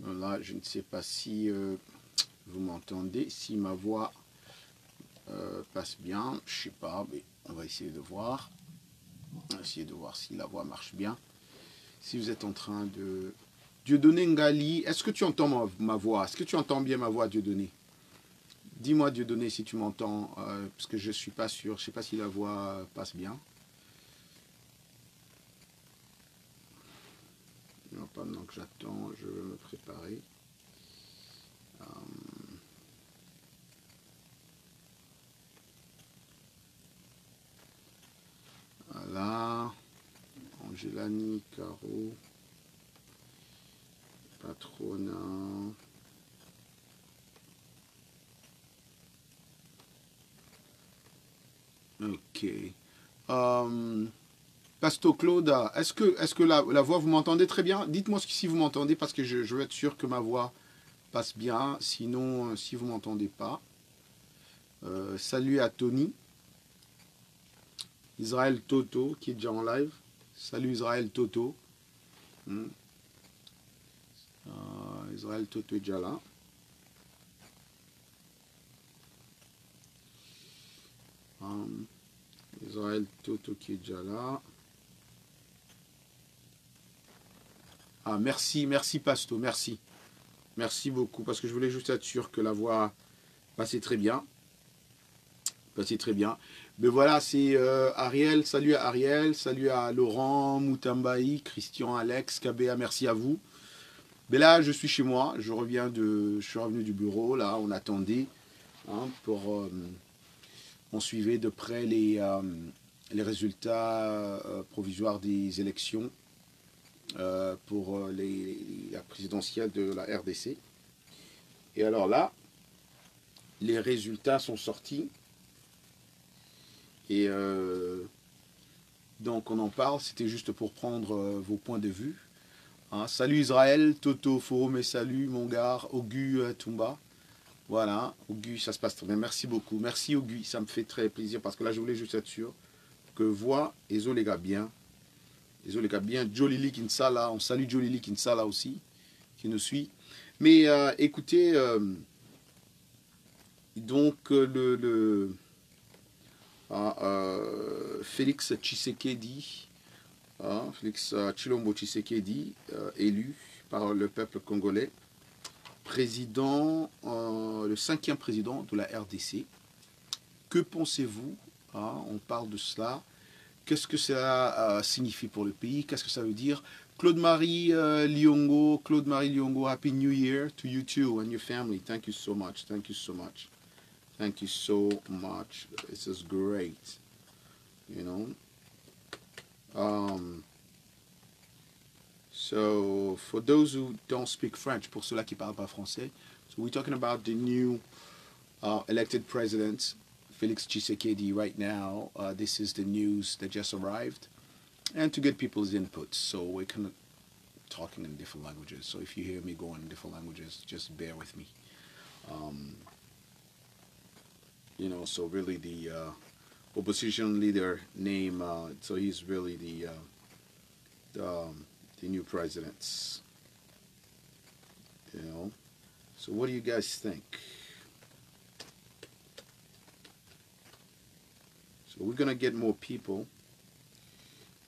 Là, je ne sais pas si vous m'entendez, si ma voix passe bien. Je ne sais pas, mais on va essayer de voir. On va essayer de voir si la voix marche bien. Si vous êtes en train de... Dieudonné Ngali, est-ce que tu entends ma voix? Est-ce que tu entends bien ma voix, Dieudonné? Dis-moi, Dieudonné, si tu m'entends, parce que je ne suis pas sûr. Je ne sais pas si la voix passe bien. Non, pendant que j'attends, je vais me préparer. Voilà. Angelani, Caro, Patrona. Ok. Pasto Claude, est-ce que la voix, vous m'entendez très bien? Dites-moi si vous m'entendez, parce que je veux être sûr que ma voix passe bien. Sinon, si vous ne m'entendez pas. Salut à Tony. Israël Toto, qui est déjà en live. Salut Israël Toto. Israël Toto est déjà là. Israël Toto qui est déjà là. Ah, merci Pasto, merci. Merci beaucoup, parce que je voulais juste être sûr que la voix passait très bien. Passait très bien. Mais voilà, c'est Ariel. Salut à Ariel, salut à Laurent, Moutambaï, Christian, Alex, Kabea, merci à vous. Mais là, je suis chez moi, je suis revenu du bureau, là, on attendait, hein, on suivait de près les résultats provisoires des élections pour la présidentielle de la RDC. Et alors là, les résultats sont sortis. Et donc on en parle, c'était juste pour prendre vos points de vue. Hein, salut Israël, Toto, Forum et salut mon gars, Augu Tumba. Voilà, Augu, ça se passe très bien, merci beaucoup. Merci Augu, ça me fait très plaisir parce que là je voulais juste être sûr que voix, et zo les gars bien. Les gars bien, Jolili Kinsala, on salue Jolili Kinsala aussi, qui nous suit. Mais écoutez, donc Félix Tshisekedi, Félix Tshilombo Tshisekedi, élu par le peuple congolais, président, le 5e président de la RDC. Que pensez-vous? On parle de cela. Qu'est-ce que ça signifie pour le pays? Qu'est-ce que ça veut dire? Claude-Marie Liongo, Happy New Year to you too and your family. Thank you so much. Thank you so much. Thank you so much. This is great. You know. So for those who don't speak French, pour ceux-là qui parlent pas français, so we're talking about the new elected president, Felix Tshisekedi, right now. This is the news that just arrived, and to get people's input. So we're kind of talking in different languages. So if you hear me going in different languages, just bear with me. You know, so really the opposition leader name, so he's really the new president. You know, so what do you guys think? So we're gonna get more people.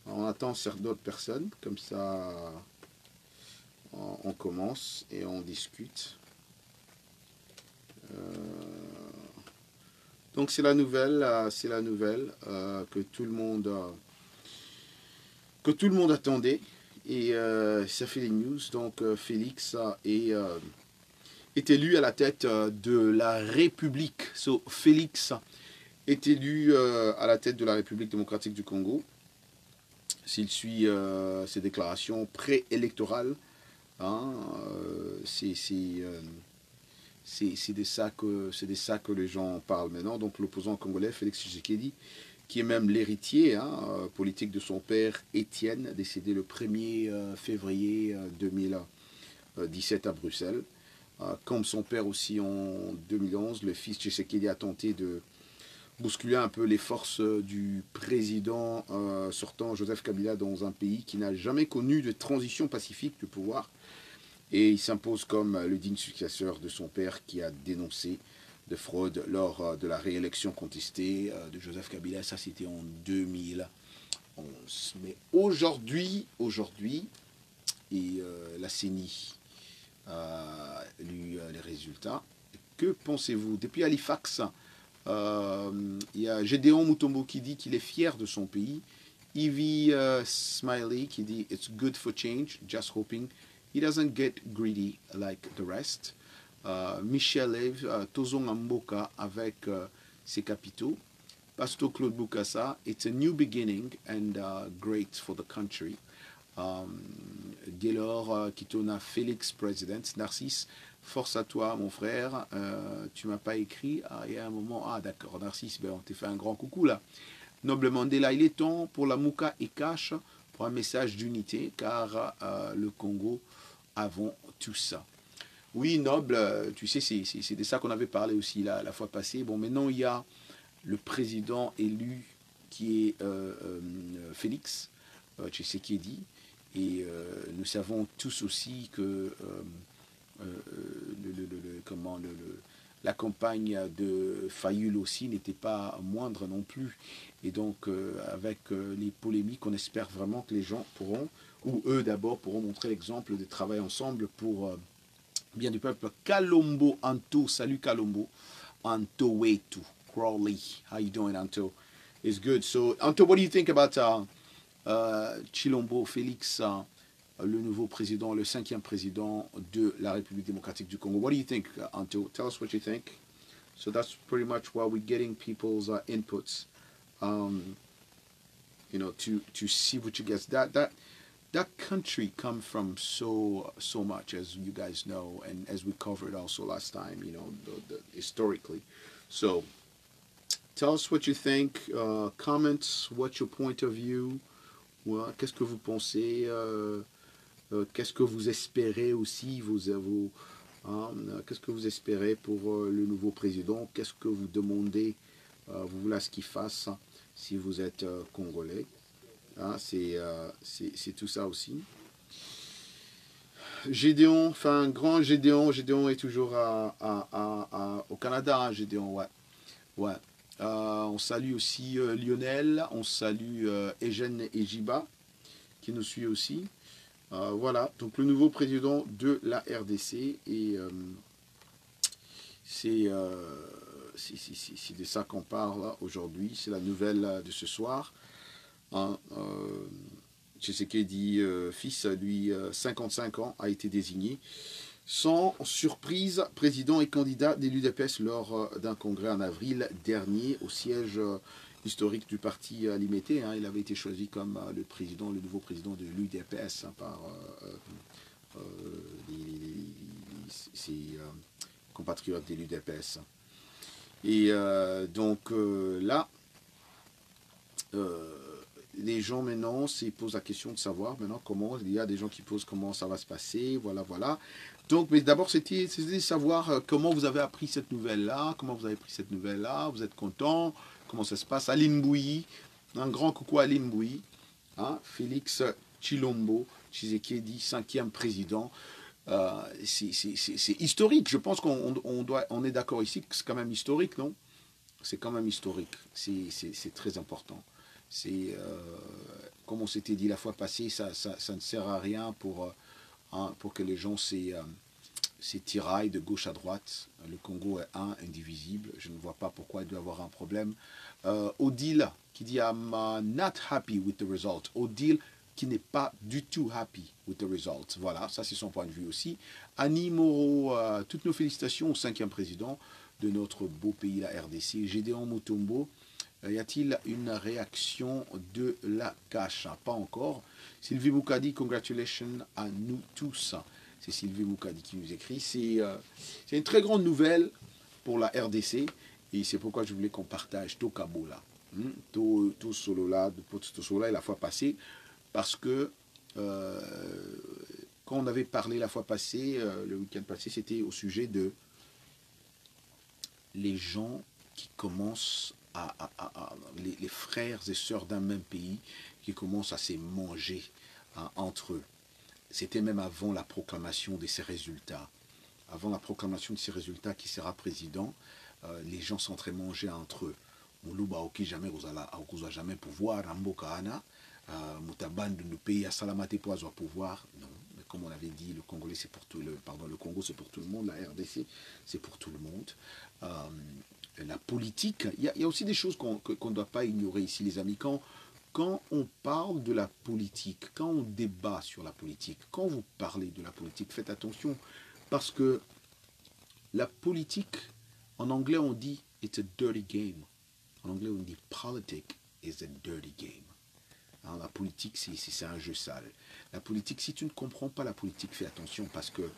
On attend d'autres personnes, comme ça on commence et on discute. Donc c'est la nouvelle que tout le monde attendait et ça fait les news. Donc Félix est élu à la tête de la République. So Félix est élu à la tête de la République démocratique du Congo. S'il suit ses déclarations préélectorales, hein, c'est de ça que les gens parlent maintenant. Donc l'opposant congolais, Félix Tshisekedi, qui est même l'héritier politique de son père Étienne, décédé le 1er février 2017 à Bruxelles. Comme son père aussi en 2011, le fils Tshisekedi a tenté de bousculer un peu les forces du président sortant Joseph Kabila dans un pays qui n'a jamais connu de transition pacifique du pouvoir. Et il s'impose comme le digne successeur de son père qui a dénoncé de fraude lors de la réélection contestée de Joseph Kabila. Ça, c'était en 2011. Mais aujourd'hui, et la CENI a lu les résultats. Que pensez-vous? Depuis Halifax, il y a Gédéon Mutombo qui dit qu'il est fier de son pays. Evie Smiley qui dit it's good for change, just hoping he doesn't get greedy like the rest. Michel Eve, Tozong Mboka avec ses capitaux. Pastor Claude Bukassa, it's a new beginning and great for the country. Gaylor Kitona Félix President. Narcisse, force à toi mon frère, tu m'as pas écrit, il y a un moment, d'accord Narcisse, ben, on t'a fait un grand coucou là. Noble Mandela, il est temps pour la Mouka et Cash pour un message d'unité car le Congo avant tout ça. Oui Noble, tu sais c'est de ça qu'on avait parlé aussi la fois passée. Bon maintenant il y a le président élu qui est Félix Tshisekedi et nous savons tous aussi que la campagne de Fayoul aussi n'était pas moindre non plus. Et donc, avec les polémiques, on espère vraiment que les gens pourront, ou eux d'abord, pourront montrer l'exemple de travail ensemble pour bien du peuple. Kalombo Anto, salut Kalombo. Anto Wetu, Crawley. How you doing, Anto? It's good. So, Anto, what do you think about Chilombo Félix, le nouveau président, le 5e président de la République démocratique du Congo? What do you think, Anto? Tell us what you think. So that's pretty much why we're getting people's inputs, you know, to see what you guys. That country come from so much, as you guys know, and as we covered also last time, you know, historically. So tell us what you think. Comments. What's your point of view? Ouais, qu'est-ce que vous pensez? Qu'est-ce que vous espérez aussi? Qu'est-ce que vous espérez pour le nouveau président? Qu'est-ce que vous demandez, vous voulez à ce qu'il fasse si vous êtes congolais? Hein, c'est tout ça aussi. Gédéon, enfin grand Gédéon est toujours au Canada, hein, Gédéon, ouais. Ouais. On salue aussi Lionel, on salue Eugène Ejiba qui nous suit aussi. Voilà, donc le nouveau président de la RDC et c'est de ça qu'on parle aujourd'hui, c'est la nouvelle de ce soir. Hein, Tshisekedi, fils, lui, 55 ans, a été désigné sans surprise président et candidat de l'UDPS lors d'un congrès en avril dernier au siège historique du parti Limité. Hein. Il avait été choisi comme le nouveau président de l'UDPS, hein, par ses compatriotes de l'UDPS. Et donc là, les gens maintenant se posent la question de savoir maintenant comment, il y a des gens qui posent comment ça va se passer, voilà. Donc, mais d'abord, c'était de savoir comment vous avez appris cette nouvelle-là, vous êtes content, comment ça se passe. Aline Bouilly, un grand coucou à Aline Bouilly, hein, Félix Tshilombo Tshisekedi, 5e président. C'est historique, je pense qu'on est d'accord ici que c'est quand même historique, non? C'est quand même historique, c'est très important. C'est, comme on s'était dit la fois passée, ça ne sert à rien pour que les gens s'étiraillent de gauche à droite. Le Congo est indivisible. Je ne vois pas pourquoi il doit y avoir un problème. Odile qui dit I'm not happy with the result. Odile qui n'est pas du tout happy with the result. Voilà, ça c'est son point de vue aussi. Annie Moreau, toutes nos félicitations au 5e président de notre beau pays, la RDC. Gédéon Mutombo. Y a-t-il une réaction de la cache? Pas encore. Sylvie Moukadi, congratulations à nous tous. C'est Sylvie Moukadi qui nous écrit. C'est une très grande nouvelle pour la RDC et c'est pourquoi je voulais qu'on partage Tokabo là. Tout solo là, et la fois passée. Parce que quand on avait parlé la fois passée, le week-end passé, c'était au sujet de les gens qui commencent les frères et sœurs d'un même pays qui commencent à se manger entre eux. C'était même avant la proclamation de ces résultats. Avant la proclamation de ces résultats qui sera président, les gens sont très mangés entre eux. Muluba oki jamais vous jamais pouvoir amboka ana mutaband de pays à salamate pour avoir pouvoir. Non, mais comme on avait dit, le Congolais c'est pour tout le Congo c'est pour tout le monde, la RDC c'est pour tout le monde. La politique, il y a aussi des choses qu'on ne doit pas ignorer ici, les amis. Quand on parle de la politique, quand on débat sur la politique, quand vous parlez de la politique, faites attention parce que la politique, en anglais on dit it's a dirty game. En anglais on dit politics is a dirty game. Alors, la politique c'est un jeu sale. La politique, si tu ne comprends pas la politique, fais attention parce que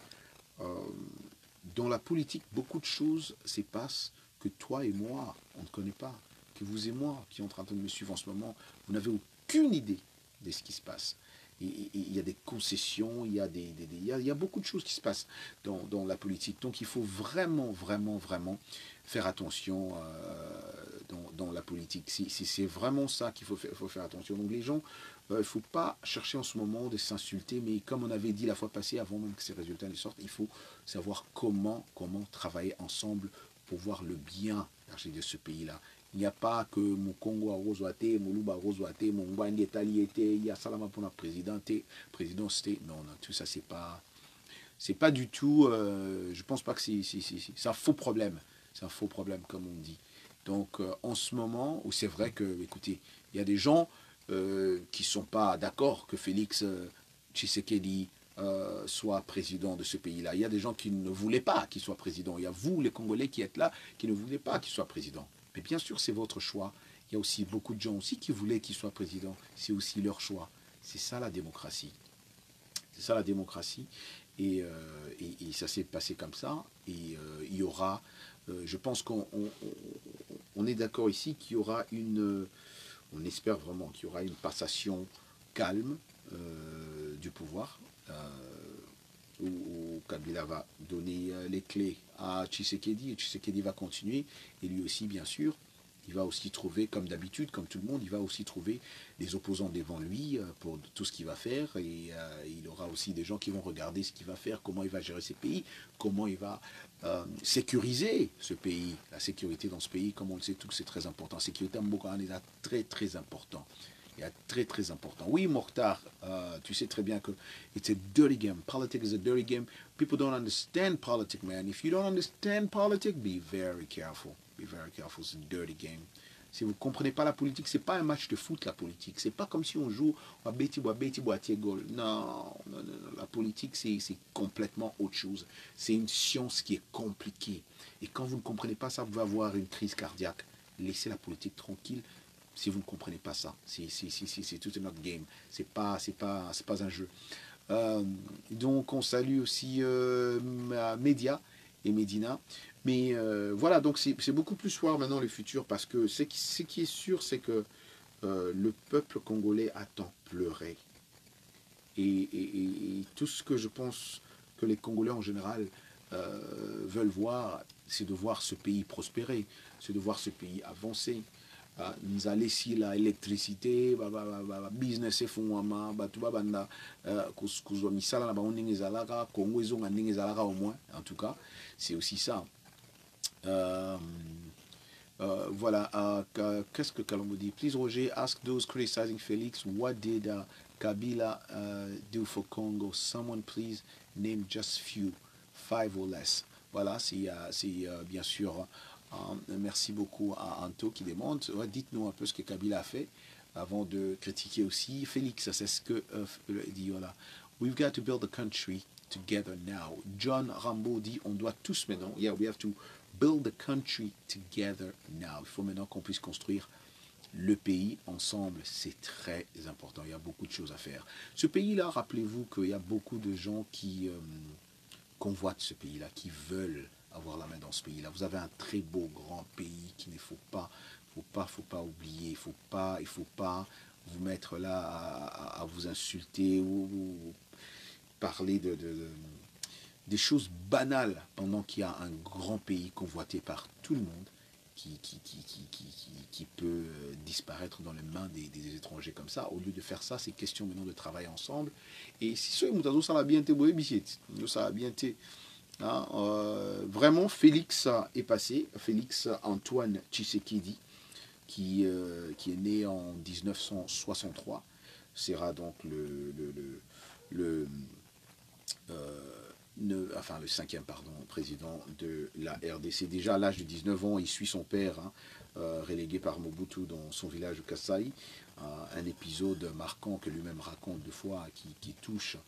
dans la politique, beaucoup de choses se passent que toi et moi, on ne connaît pas. Que vous et moi, qui êtes en train de me suivre en ce moment, vous n'avez aucune idée de ce qui se passe. Il y a des concessions, il y a beaucoup de choses qui se passent dans la politique. Donc il faut vraiment, vraiment, vraiment faire attention dans la politique. C'est vraiment ça qu'il faut faire attention. Donc les gens, il ne faut pas chercher en ce moment de s'insulter, mais comme on avait dit la fois passée, avant même que ces résultats ne sortent, il faut savoir comment travailler ensemble pour voir le bien de ce pays-là. Il n'y a pas que mon Congo a rosoate, mon Luba a rosoate, mon Ngwandi est allié, il y a Salama pour la présidence. Non, tout ça, c'est pas du tout, je pense pas que c'est un faux problème. C'est un faux problème, comme on dit. Donc, en ce moment, où c'est vrai que, écoutez, il y a des gens qui ne sont pas d'accord que Félix Tshisekedi soit président de ce pays-là. Il y a des gens qui ne voulaient pas qu'il soit président. Il y a vous, les Congolais, qui êtes là, qui ne voulaient pas qu'il soit président. Mais bien sûr, c'est votre choix. Il y a aussi beaucoup de gens aussi qui voulaient qu'il soit président. C'est aussi leur choix. C'est ça la démocratie. C'est ça la démocratie. Et ça s'est passé comme ça. Et il y aura, je pense qu'on est d'accord ici qu'il y aura on espère vraiment qu'il y aura une passation calme du pouvoir. Où Kabila va donner les clés à Tshisekedi et Tshisekedi va continuer. Et lui aussi, bien sûr, il va aussi trouver, comme d'habitude, comme tout le monde, il va aussi trouver des opposants devant lui pour tout ce qu'il va faire. Et il aura aussi des gens qui vont regarder ce qu'il va faire, comment il va gérer ses pays, comment il va sécuriser ce pays. La sécurité dans ce pays, comme on le sait tous, c'est très important. La sécurité en Boko-Haram est très, très important. Il est très très important. Oui, Mokhtar, tu sais très bien que it's a dirty game. Politics is a dirty game. People don't understand politics, man. If you don't understand politics, be very careful. Be very careful. It's a dirty game. Si vous ne comprenez pas la politique, ce n'est pas un match de foot, la politique. Ce n'est pas comme si on joue à bêti, goal. Non, non, non. La politique, c'est complètement autre chose. C'est une science qui est compliquée. Et quand vous ne comprenez pas ça, vous allez avoir une crise cardiaque. Laissez la politique tranquille. Si vous ne comprenez pas ça, c'est tout un autre game. C'est pas un jeu. Donc on salue aussi Média et Medina. Mais voilà, donc c'est beaucoup plus voir maintenant le futur parce que ce qui est sûr, c'est que le peuple congolais attend pleurer. Et tout ce que je pense que les Congolais en général veulent voir, c'est de voir ce pays prospérer, c'est de voir ce pays avancer. Nous allons ici l'électricité, business et font tout banda kuzwa misala na ba ndenge ezalaka Congo ezonga ndenge ezalaka au moins en tout cas c'est aussi ça. Voilà, qu'est-ce que Kalongo dit? Please Roger, ask those criticizing Felix what did Kabila do for Congo? Someone please name just few, 5 or less. Voilà, c'est bien sûr. Merci beaucoup à Anto qui demande. Ouais, dites-nous un peu ce que Kabila a fait avant de critiquer aussi. Félix, c'est ce que dit voilà. We've got to build the country together now. John Rambo dit on doit tous maintenant. Yeah, we have to build the country together now. Il faut maintenant qu'on puisse construire le pays ensemble. C'est très important. Il y a beaucoup de choses à faire. Ce pays-là, rappelez-vous qu'il y a beaucoup de gens qui convoitent ce pays-là, qui veulent avoir la main dans ce pays-là. Vous avez un très beau grand pays qu'il ne faut pas oublier. Il faut pas vous mettre là à vous insulter ou parler des choses banales pendant qu'il y a un grand pays convoité par tout le monde qui peut disparaître dans les mains des étrangers comme ça. Au lieu de faire ça, c'est question maintenant de travailler ensemble. Et si ça va bien été, ça va bien été. Hein, vraiment, Félix est passé. Félix Antoine Tshisekedi, qui est né en 1963, sera donc le cinquième président de la RDC. Déjà à l'âge de 19 ans, il suit son père, relégué par Mobutu dans son village de Kasaï. Un épisode marquant que lui-même raconte deux fois, qui touche.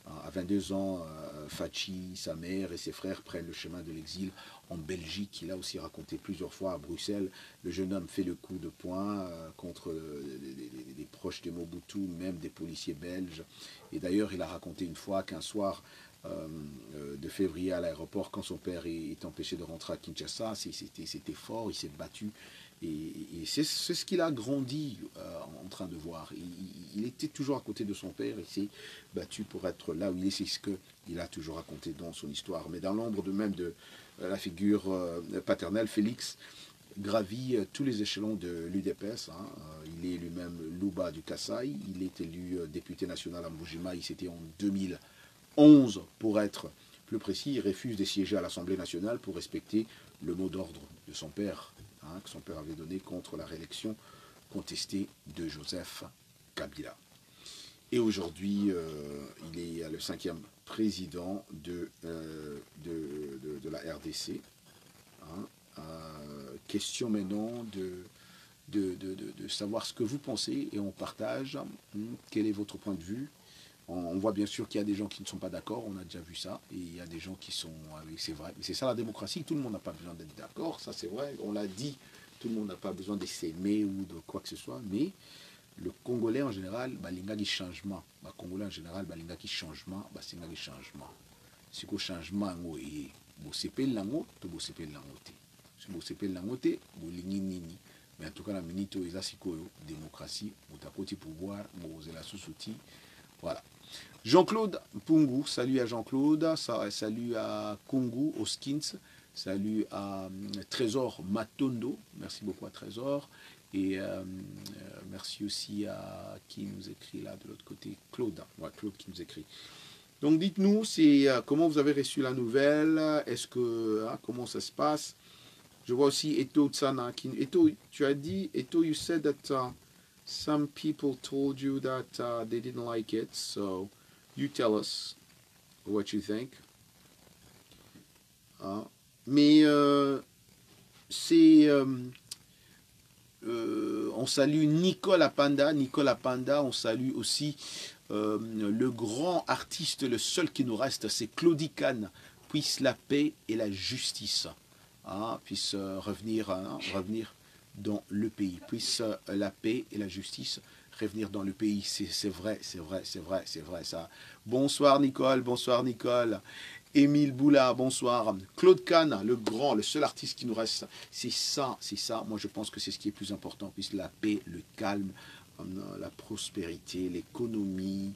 À 22 ans, Fachi, sa mère et ses frères prennent le chemin de l'exil en Belgique. Il a aussi raconté plusieurs fois à Bruxelles. Le jeune homme fait le coup de poing contre les proches de Mobutu, même des policiers belges. Et d'ailleurs, il a raconté une fois qu'un soir de février à l'aéroport, quand son père est empêché de rentrer à Kinshasa, c'était fort, il s'est battu. Et c'est ce qu'il a grandi en train de voir. Il était toujours à côté de son père, il s'est battu pour être là où il est. C'est ce qu'il a toujours raconté dans son histoire. Mais dans l'ombre de même de la figure paternelle, Félix gravit tous les échelons de l'UDPS. Il est lui-même Louba du Kasaï. Il est élu député national à Mbujima. C'était en 2011 pour être plus précis. Il refuse de siéger à l'Assemblée nationale pour respecter le mot d'ordre de son père, que son père avait donné contre la réélection contestée de Joseph Kabila. Et aujourd'hui, il est le 5e président de la RDC. Question maintenant de savoir ce que vous pensez et on partage. Quel est votre point de vue? On voit bien sûr qu'il y a des gens qui ne sont pas d'accord, on a déjà vu ça, et il y a des gens qui sont... C'est vrai, mais c'est ça la démocratie, tout le monde n'a pas besoin d'être d'accord, ça c'est vrai, on l'a dit, tout le monde n'a pas besoin de s'aimer ou de quoi que ce soit, mais le Congolais en général, balinga qui changement, le Congolais en général, balinga qui changement, c'est un changement. Si le changement est bon sepel lango, to bon sepel lango te. Si bon sepel lango te, bon lingi nini. Mais en tout cas la minute où il y a démocratie, où tu as côté pouvoir, où vous la sous-outil. Voilà. Jean-Claude Pungu, salut à Jean-Claude, salut à Kungu, Hoskins, salut à Trésor Matondo, merci beaucoup à Trésor, et merci aussi à qui nous écrit là de l'autre côté, Claude, Claude qui nous écrit. Donc dites-nous comment vous avez reçu la nouvelle, est-ce que, comment ça se passe? Je vois aussi Eto Tsana, Eto, tu as dit, Eto, you said that some people told you that they didn't like it, so you tell us what you think. Mais on salue Nicolas Panda, on salue aussi le grand artiste, le seul qui nous reste, c'est Claudie Kahn. Puisse la paix et la justice puissent revenir dans le pays. Puisse la paix et la justice revenir dans le pays. C'est vrai, ça. Bonsoir Nicole. Émile Boula, bonsoir. Claude Kahn, le grand, le seul artiste qui nous reste. C'est ça. Moi, je pense que c'est ce qui est plus important. Puisque la paix, le calme, la prospérité, l'économie.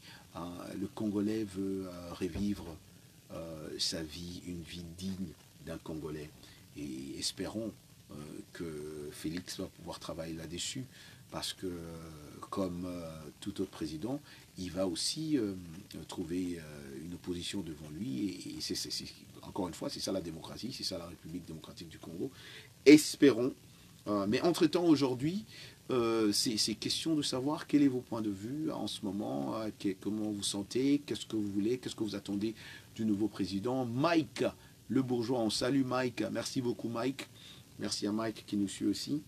Le Congolais veut revivre sa vie, une vie digne d'un Congolais. Et espérons que Félix va pouvoir travailler là-dessus. Parce que, comme tout autre président, il va aussi trouver une opposition devant lui. Et encore une fois, c'est ça la démocratie, c'est ça la République démocratique du Congo. Espérons. Mais entre-temps, aujourd'hui, c'est question de savoir quel est vos points de vue en ce moment, comment vous sentez, qu'est-ce que vous voulez, qu'est-ce que vous attendez du nouveau président. Mike, le bourgeois, on salue Mike. Merci beaucoup Mike. Merci à Mike qui nous suit aussi.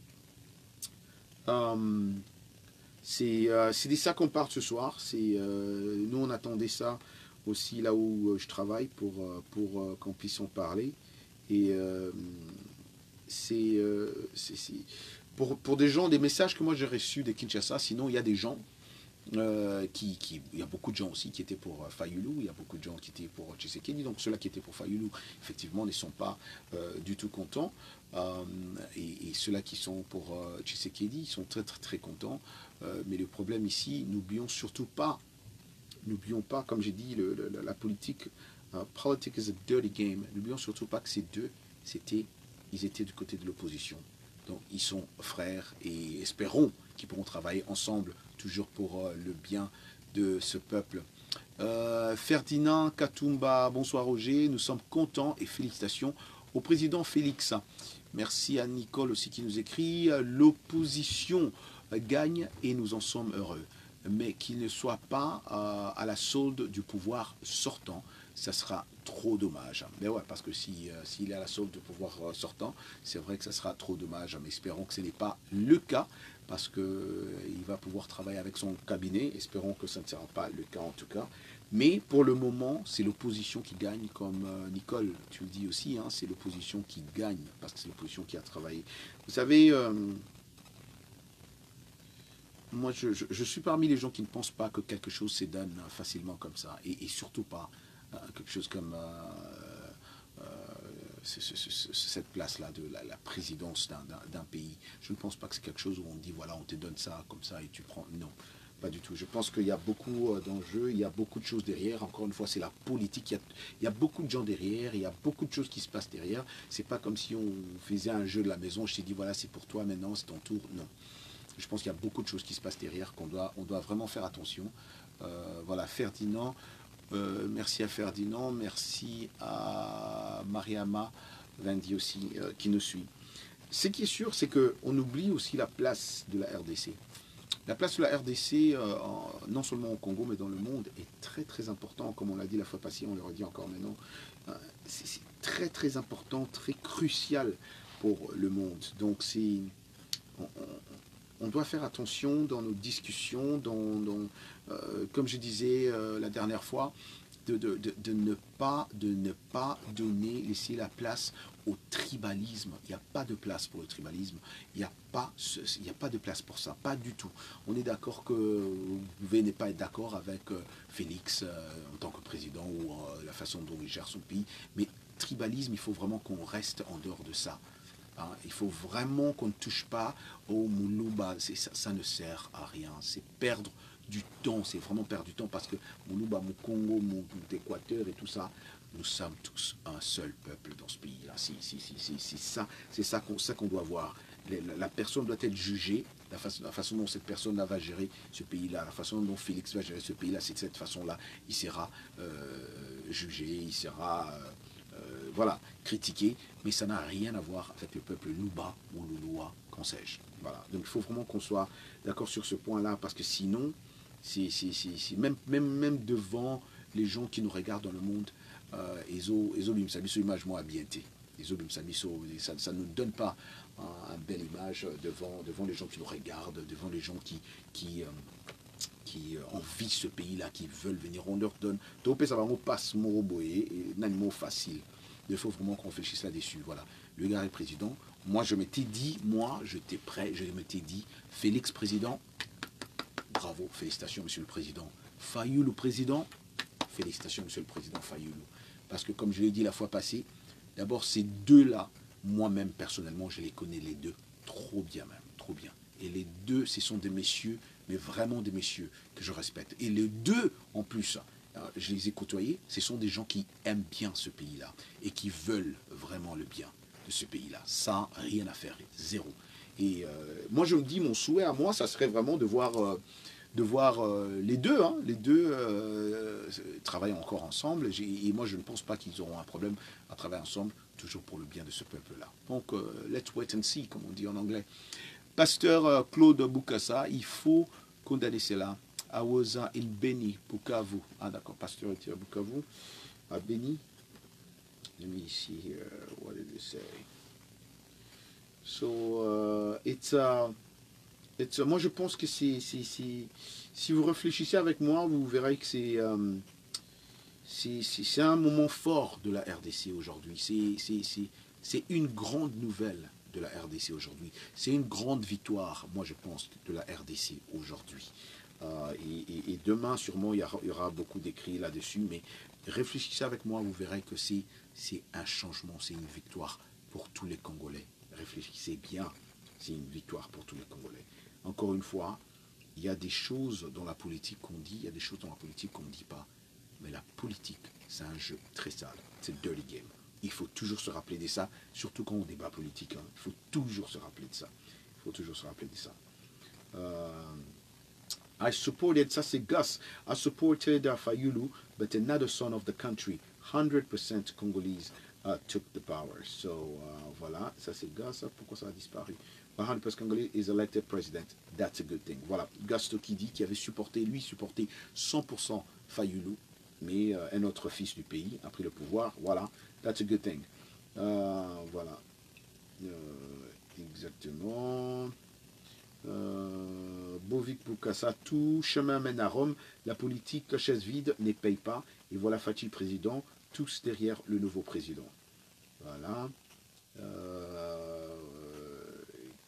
C'est de ça qu'on parle ce soir. Nous, on attendait ça aussi là où je travaille pour qu'on puisse en parler. Et pour des gens, des messages que moi j'ai reçus de Kinshasa. Sinon, il y a des gens il y a beaucoup de gens aussi qui étaient pour Fayulu, il y a beaucoup de gens qui étaient pour Tshisekedi, donc ceux-là qui étaient pour Fayulu, effectivement, ne sont pas du tout contents, et ceux-là qui sont pour Tshisekedi, ils sont très très très contents, mais le problème ici, n'oublions pas, comme j'ai dit, la politique, politics is a dirty game, n'oublions surtout pas que ces deux, ils étaient du côté de l'opposition. Donc ils sont frères et espérons qu'ils pourront travailler ensemble, toujours pour le bien de ce peuple. Ferdinand Katumba, bonsoir Roger, nous sommes contents et félicitations au président Félix. Merci à Nicole aussi qui nous écrit, l'opposition gagne et nous en sommes heureux, mais qu'il ne soit pas à la solde du pouvoir sortant, ça sera trop dommage. Mais ouais, parce que s'il est à la solde du pouvoir sortant, c'est vrai que ça sera trop dommage, mais espérons que ce n'est pas le cas, parce qu'il va pouvoir travailler avec son cabinet, espérons que ça ne sera pas le cas en tout cas. Mais pour le moment, c'est l'opposition qui gagne, comme Nicole, tu le dis aussi, hein, c'est l'opposition qui gagne, parce que c'est l'opposition qui a travaillé. Vous savez, moi je suis parmi les gens qui ne pensent pas que quelque chose se donne facilement comme ça, et surtout pas quelque chose comme cette place-là de la présidence d'un pays. Je ne pense pas que c'est quelque chose où on dit, voilà, on te donne ça comme ça et tu prends. Non. Pas du tout. Je pense qu'il y a beaucoup d'enjeux, il y a beaucoup de choses derrière. Encore une fois, c'est la politique. Il y a beaucoup de gens derrière, il y a beaucoup de choses qui se passent derrière. C'est pas comme si on faisait un jeu de la maison. Je t'ai dit, voilà, c'est pour toi maintenant, c'est ton tour. Non. Je pense qu'il y a beaucoup de choses qui se passent derrière, on doit vraiment faire attention. Voilà, Ferdinand. Merci à Ferdinand. Merci à Mariama Vendi aussi, qui nous suit. Ce qui est sûr, c'est qu'on oublie aussi la place de la RDC. La place de la RDC, non seulement au Congo, mais dans le monde, est très très important. Comme on l'a dit la fois passée, on le redit encore maintenant. C'est très très important, très crucial pour le monde. Donc on doit faire attention dans nos discussions, comme je disais la dernière fois, de ne pas laisser la place au tribalisme. Il n'y a pas de place pour le tribalisme. Il n'y a pas de place pour ça. Pas du tout. On est d'accord que vous pouvez ne pas être d'accord avec Félix en tant que président ou la façon dont il gère son pays. Mais tribalisme, il faut vraiment qu'on reste en dehors de ça. Hein, il faut vraiment qu'on ne touche pas au Moulouba. Ça ne sert à rien. C'est perdre du temps. C'est vraiment perdre du temps parce que Moulouba, mon Congo, mon Équateur et tout ça, nous sommes tous un seul peuple dans ce pays-là. C'est ça qu'on doit voir. La personne doit être jugée. La façon dont cette personne-là va gérer ce pays-là, la façon dont Félix va gérer ce pays-là, c'est de cette façon-là, il sera jugé, il sera voilà, critiqué, mais ça n'a rien à voir avec le peuple Louba ou Louloua, qu'en sais-je. Voilà. Donc il faut vraiment qu'on soit d'accord sur ce point-là, parce que sinon, même devant les gens qui nous regardent dans le monde, ça ne nous donne pas une belle image devant les gens qui nous regardent, devant les gens qui envient ce pays-là, qui veulent venir. On leur donne, ça va passe un mot facile. Il faut vraiment qu'on réfléchisse là-dessus. Voilà. Le gars est président. Moi, je m'étais dit, j'étais prêt, je m'étais dit, Félix président, bravo, félicitations, monsieur le président. Fayoulou le président, félicitations, monsieur le président Fayoulou. Parce que, comme je l'ai dit la fois passée, d'abord, ces deux-là, moi-même, personnellement, je les connais les deux trop bien même, trop bien. Et les deux, ce sont des messieurs, mais vraiment des messieurs que je respecte. Et les deux, en plus, je les ai côtoyés, ce sont des gens qui aiment bien ce pays-là et qui veulent vraiment le bien de ce pays-là. Ça, rien à faire, zéro. Et moi, je me dis, mon souhait à moi, ça serait vraiment de voir les deux, travailler encore ensemble. Et moi, je ne pense pas qu'ils auront un problème à travailler ensemble, toujours pour le bien de ce peuple-là. Donc, let's wait and see, comme on dit en anglais. Pasteur Claude Bukassa, il faut condamner cela. Awoza il Beni, Bukavu. Ah d'accord, pasteur était à Bukavu. À Beni. Let me see here. What did it say? So, moi je pense que si vous réfléchissez avec moi, vous verrez que c'est un moment fort de la RDC aujourd'hui. C'est une grande nouvelle de la RDC aujourd'hui. C'est une grande victoire, moi je pense, de la RDC aujourd'hui. Et demain, sûrement, il y aura beaucoup d'écrits là-dessus, mais réfléchissez avec moi, vous verrez que c'est un changement, c'est une victoire pour tous les Congolais. Réfléchissez bien, c'est une victoire pour tous les Congolais. Encore une fois, il y a des choses dans la politique qu'on dit, il y a des choses dans la politique qu'on ne dit pas. Mais la politique, c'est un jeu très sale, c'est dirty game. Il faut toujours se rappeler de ça, surtout quand on débat politique. Hein. Il faut toujours se rappeler de ça. Il faut toujours se rappeler de ça. I supported, ça c'est Gus, I supported Fayulu, but another son of the country, 100% Congolese, took the power. So, voilà, ça c'est Gus, pourquoi ça a disparu? 100% Congolese is elected president, that's a good thing. Voilà, Gus Tokidi qui avait supporté 100% Fayulu, mais un autre fils du pays a pris le pouvoir, voilà, that's a good thing. Voilà, exactement. Bovic Bukassa, tout chemin mène à Rome, la politique, la chaise vide, ne paye pas, et voilà Fatih président, tous derrière le nouveau président. Voilà.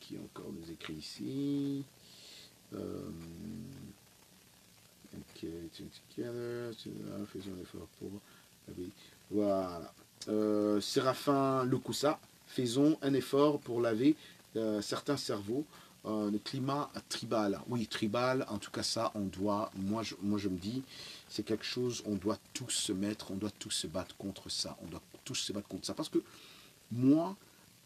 Qui encore nous écrit ici? Ok, together, faisons un effort pour... Voilà. Séraphin Lekoussa, faisons un effort pour laver certains cerveaux. Le climat tribal, oui, tribal, en tout cas ça, on doit, moi je me dis, c'est quelque chose, on doit tous se mettre, on doit tous se battre contre ça, on doit tous se battre contre ça, parce que moi,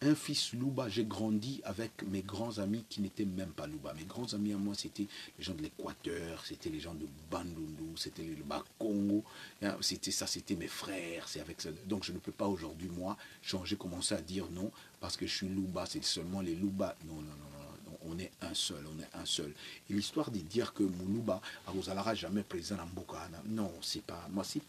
un fils Louba, j'ai grandi avec mes grands amis qui n'étaient même pas Louba. Mes grands amis à moi, c'était les gens de l'Équateur, c'était les gens de Bandundu, c'était le Bas-Congo, c'était ça, c'était mes frères, c'est avec ça. Donc je ne peux pas aujourd'hui, moi, changer, commencer à dire non, parce que je suis Louba, c'est seulement les Louba. Non, non, non, non, on est un seul, on est un seul. Et l'histoire de dire que Moulouba, Arosalara jamais président en Boka, non, c'est pas, moi, c'est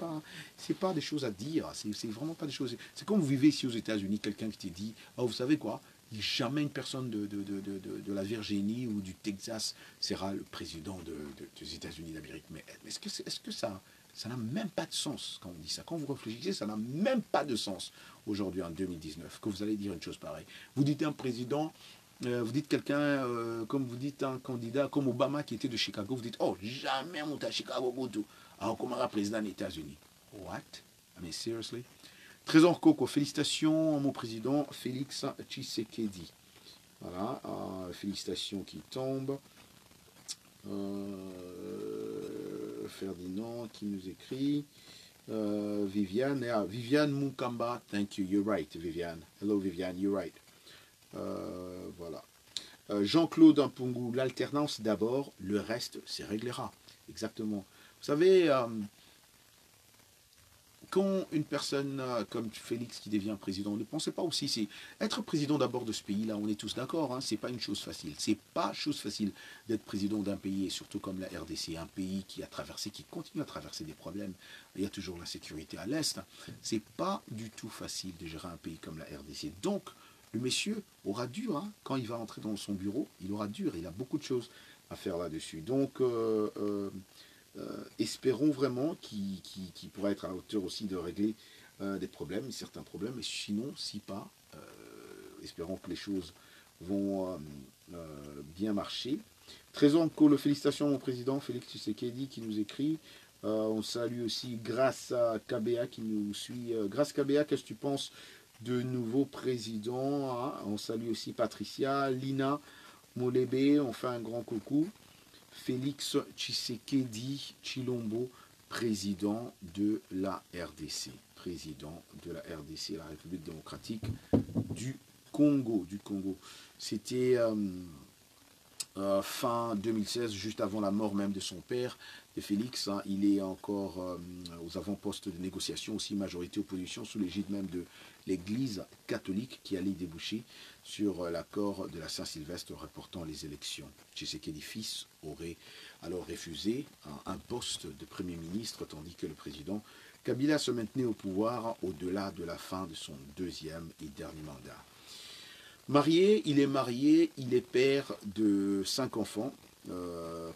pas des choses à dire, c'est vraiment pas des choses. C'est comme vous vivez ici aux États-Unis, quelqu'un qui te dit, oh, vous savez quoi, jamais une personne de la Virginie ou du Texas sera le président des États-Unis d'Amérique. Mais est-ce que ça n'a même pas de sens quand on dit ça? Quand vous réfléchissez, ça n'a même pas de sens aujourd'hui en 2019, que vous allez dire une chose pareille. Vous dites un président, vous dites quelqu'un, comme vous dites un candidat comme Obama qui était de Chicago, vous dites, oh, jamais monté à Chicago, alors comment un président des États-Unis? What? I mean, seriously? Trésor Coco, félicitations mon président Félix Tshisekedi. Voilà, félicitations qui tombent. Ferdinand qui nous écrit. Viviane, Viviane Mukamba, thank you, you're right, Viviane. Hello Viviane, you're right. Voilà. Jean-Claude Mpungu, l'alternance d'abord, le reste se réglera. Exactement. Vous savez, quand une personne comme Félix qui devient président, ne pensez pas aussi, c'est être président d'abord de ce pays-là, on est tous d'accord, hein, c'est pas une chose facile. C'est pas chose facile d'être président d'un pays, et surtout comme la RDC, un pays qui a traversé, qui continue à traverser des problèmes. Il y a toujours la sécurité à l'Est. C'est pas du tout facile de gérer un pays comme la RDC. Donc, le monsieur aura dur, hein, quand il va entrer dans son bureau, il aura dur, il a beaucoup de choses à faire là-dessus. Donc, espérons vraiment qu'il pourra être à la hauteur aussi de régler des problèmes, certains problèmes, et sinon, si pas, espérons que les choses vont bien marcher. Trésor Nkolo, félicitations mon président Félix Tshisekedi qui nous écrit. On salue aussi Grâce à KBA qui nous suit. Grâce KBA, qu'est-ce que tu penses de nouveau président, hein? On salue aussi Patricia, Lina, Molebe, on fait un grand coucou. Félix Tshisekedi Tshilombo, président de la RDC. Président de la RDC, la République démocratique du Congo. C'était fin 2016, juste avant la mort même de son père, de Félix. Hein, il est encore aux avant-postes de négociation, aussi majorité opposition, sous l'égide même de l'Église catholique qui allait déboucher sur l'accord de la Saint-Sylvestre reportant les élections. Tshisekedi fils aurait alors refusé un poste de Premier ministre, tandis que le président Kabila se maintenait au pouvoir au-delà de la fin de son deuxième et dernier mandat. Marié, il est père de 5 enfants,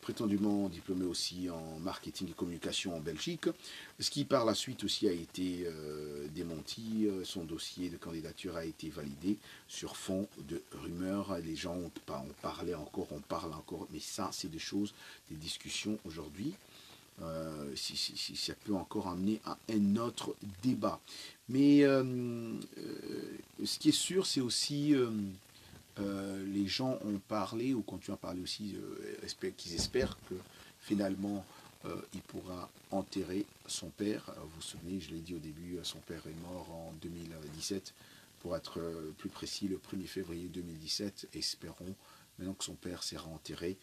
prétendument diplômé aussi en marketing et communication en Belgique, ce qui par la suite aussi a été démenti. Son dossier de candidature a été validé sur fond de rumeurs. Les gens on parle encore, mais ça c'est des choses, des discussions aujourd'hui. Si ça peut encore amener à un autre débat. Mais ce qui est sûr, c'est aussi les gens ont parlé, ou continuent à parler aussi, qu'ils espèrent que finalement il pourra enterrer son père. Vous vous souvenez, je l'ai dit au début, son père est mort en 2017, pour être plus précis, le 1er février 2017. Espérons maintenant que son père sera enterré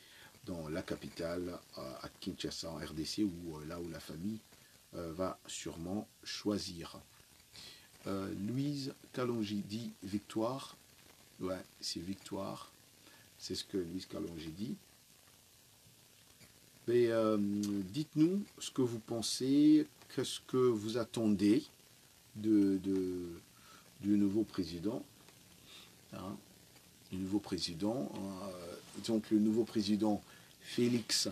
dans la capitale, à Kinshasa, en RDC, ou là où la famille va sûrement choisir. Louise Kalonji dit victoire. Ouais, c'est victoire. C'est ce que Louise Kalonji dit. Mais dites-nous ce que vous pensez, qu'est-ce que vous attendez du nouveau président. Hein, du nouveau président. Donc le nouveau président Félix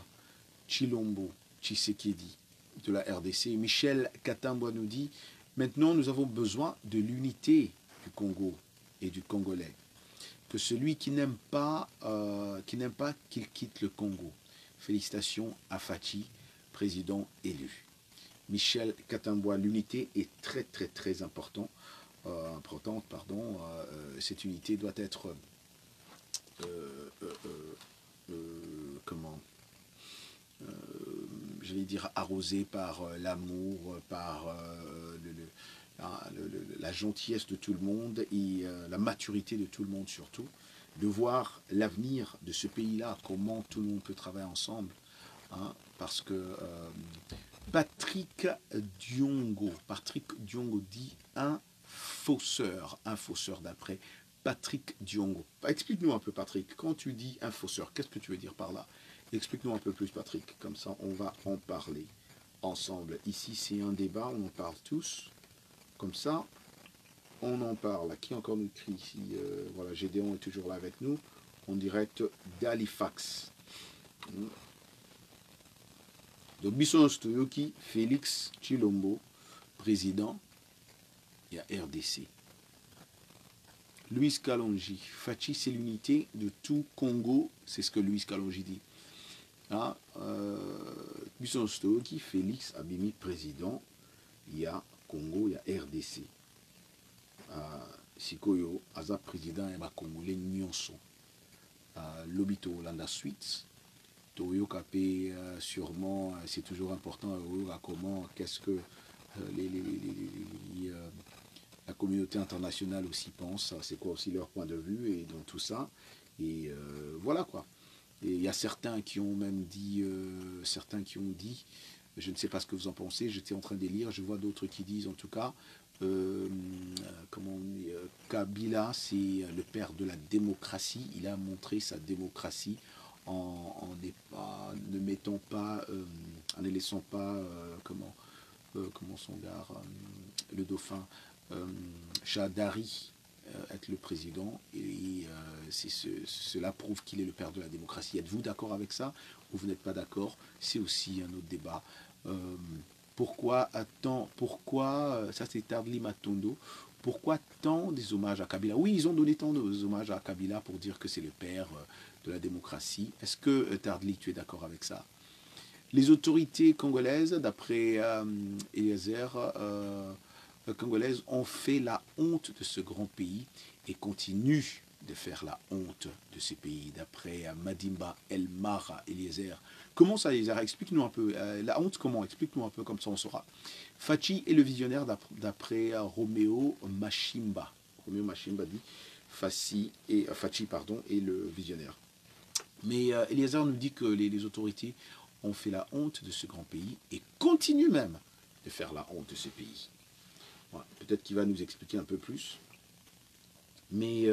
Tshilombo Tshisekedi de la RDC. Michel Katambwa nous dit, maintenant nous avons besoin de l'unité du Congo et du Congolais. Que celui qui n'aime pas qu'il quitte le Congo. Félicitations à Fachi, président élu. Michel Katambwa, l'unité est très très très importante. Cette unité doit être je vais dire arrosée par l'amour, par la gentillesse de tout le monde et la maturité de tout le monde surtout, de voir l'avenir de ce pays-là, comment tout le monde peut travailler ensemble, hein, parce que Patrick Diongo dit un fausseur d'après Patrick Diongo. Explique-nous un peu, Patrick, quand tu dis un fausseur, qu'est-ce que tu veux dire par là? Explique-nous un peu plus, Patrick, comme ça on va en parler ensemble. Ici c'est un débat, on en parle tous, comme ça on en parle. Qui encore nous écrit ici? Voilà, Gédéon est toujours là avec nous, en direct d'Halifax. Donc Bisson Stoyoki, Félix Tshilombo, président, il y a RDC. Louise Kalonji, Fachi c'est l'unité de tout Congo, c'est ce que Louise Kalonji dit. Ah, Bisson Stoyoki, Félix Abimi, président, il y a Congo, il y a RDC. Sikoyo, Aza président, il y a Congolais Nyonso. Lobito Landa Suite. Toyo Kapé, sûrement, c'est toujours important, comment, qu'est-ce que la communauté internationale aussi pense, c'est quoi aussi leur point de vue, et dans tout ça, et voilà quoi. Et il y a certains qui ont même dit, je ne sais pas ce que vous en pensez, j'étais en train de lire, je vois d'autres qui disent en tout cas, Kabila, c'est le père de la démocratie, il a montré sa démocratie en ne mettant pas, en ne laissant pas, comment son gars, le dauphin, Chadari, être le président, et cela prouve qu'il est le père de la démocratie. Êtes-vous d'accord avec ça ou vous n'êtes pas d'accord? C'est aussi un autre débat. Pourquoi, ça c'est Tardli Matondo, pourquoi tant des hommages à Kabila? Oui, ils ont donné tant d'hommages à Kabila pour dire que c'est le père de la démocratie. Est-ce que, Tardli, tu es d'accord avec ça? Les autorités congolaises, d'après Eliezer, congolaises ont fait la honte de ce grand pays et continuent de faire la honte de ce pays, d'après Madimba Elmara Eliezer. Comment ça, Eliezer? Explique-nous un peu. La honte, comment? Explique-nous un peu, comme ça on saura. Fachi est le visionnaire d'après Roméo Machimba. Roméo Machimba dit Fachi est le visionnaire. Mais Eliezer nous dit que les autorités ont fait la honte de ce grand pays et continuent même de faire la honte de ce pays. Voilà. Peut-être qu'il va nous expliquer un peu plus. Mais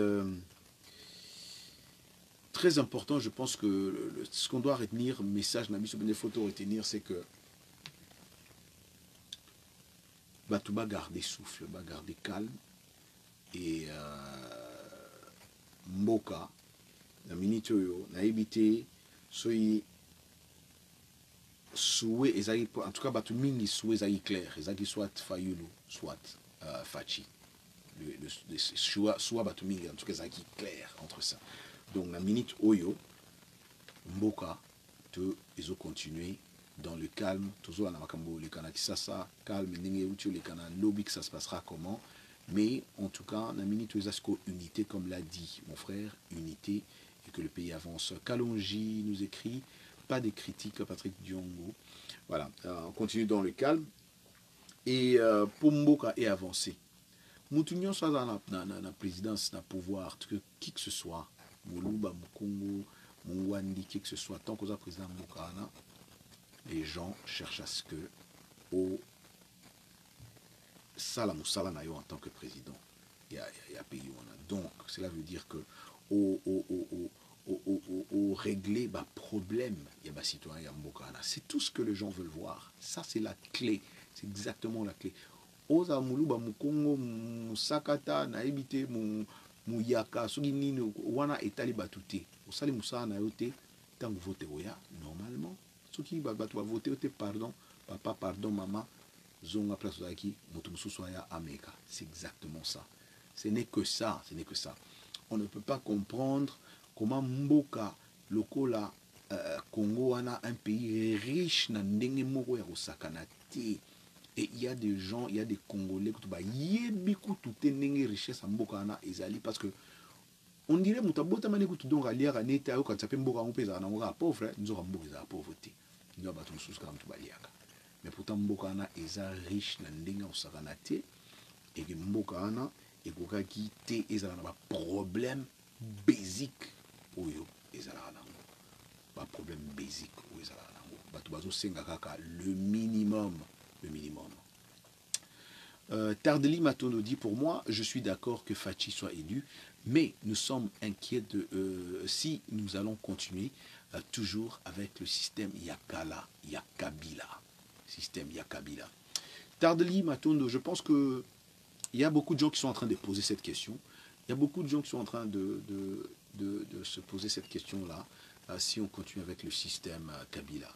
très important, je pense que ce qu'on doit retenir, message, n'a mis sur des photos, retenir, c'est que tout va garder souffle, va garder calme. Et Mboka, na minitoyo, na évité, soyez souhait, en tout cas, batu mingi souhait ezali clair, ezali soit Fayulu, soit Fachi. Soit batu mingi, en tout cas, ezali clair entre ça. Donc, la minute Oyo, Mboka, ils ont continué dans le calme, toujours à Namakambo, les Kana Kisasa, calme, les Kana lobby, que ça se passera comment. Mais en tout cas, la minute Oyo, unité, comme l'a dit mon frère, unité, et que le pays avance. Kalonji nous écrit. pas de critiques à Patrick Diongo. Voilà, on continue dans le calme. Et pour Mboka est avancé. Moutounion soit dans la présidence, dans le pouvoir, qui que ce soit, Moulouba, Moukongo, Mouwandi, qui que ce soit, tant qu'on a président Mboka, les gens cherchent à ce que au Salam Salanayo en tant que président, il y a pays où on a. Donc, cela veut dire que au régler le problème, il y a citoyen Mboka. C'est tout ce que les gens veulent voir. Ça, c'est la clé. C'est exactement la clé. Oza Moulouba, Moukongo, Mousakata, Naibite, Mouyaka, Suginini, Wana etali batute. Osali Moussa na yote, tant que vote oya, normalement. Ceux qui va voter, pardon, papa, pardon, maman, zonga place ozaki, motumsu soya ameka. C'est exactement ça. Ce n'est que ça, ce n'est que ça. On ne peut pas comprendre comment Mboka, Lokola, Congo, a un pays riche, na ndenge moko ya kosakanate. Et il y a des gens, il y a des Congolais qui ont tout une richesse en Mboka ezali parce que on dirait mutabota mane kutu donc alia kaneta yo katsape Mboka on pesa na ngoka pauvre nous aura Mboka za pauvreté nous a battu sous comme tubaliaka mais pourtant Mboka na eza riche na ndenge o sakanate et que Mboka na et koka kité ezala na ba problème basique oyo ezala na ba problème basique oyo ezala na batu bazo senga kaka le minimum. Le minimum. Tardeli Matondo dit, pour moi, je suis d'accord que Fachi soit élu, mais nous sommes inquiets de si nous allons continuer toujours avec le système Yakala, Yakabila. Système Yakabila. Tardeli Matondo, je pense qu'il y a beaucoup de gens qui sont en train de poser cette question. Il y a beaucoup de gens qui sont en train de se poser cette question-là, si on continue avec le système Kabila.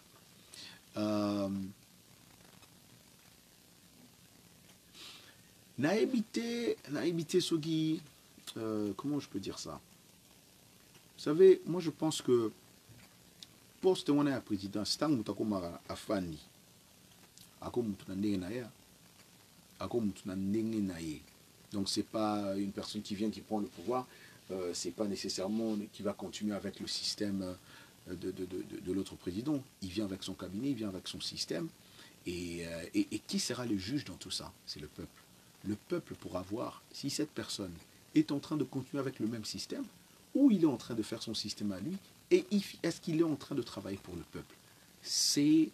Naïbité Sogi, comment je peux dire ça? Vous savez, moi je pense que poste on est à président, c'est un mutakomara afani. Donc c'est pas une personne qui vient qui prend le pouvoir, c'est pas nécessairement qui va continuer avec le système de l'autre président. Il vient avec son cabinet, il vient avec son système. Et qui sera le juge dans tout ça? C'est le peuple. Le peuple pourra voir si cette personne est en train de continuer avec le même système ou il est en train de faire son système à lui et est-ce qu'il est en train de travailler pour le peuple. C'est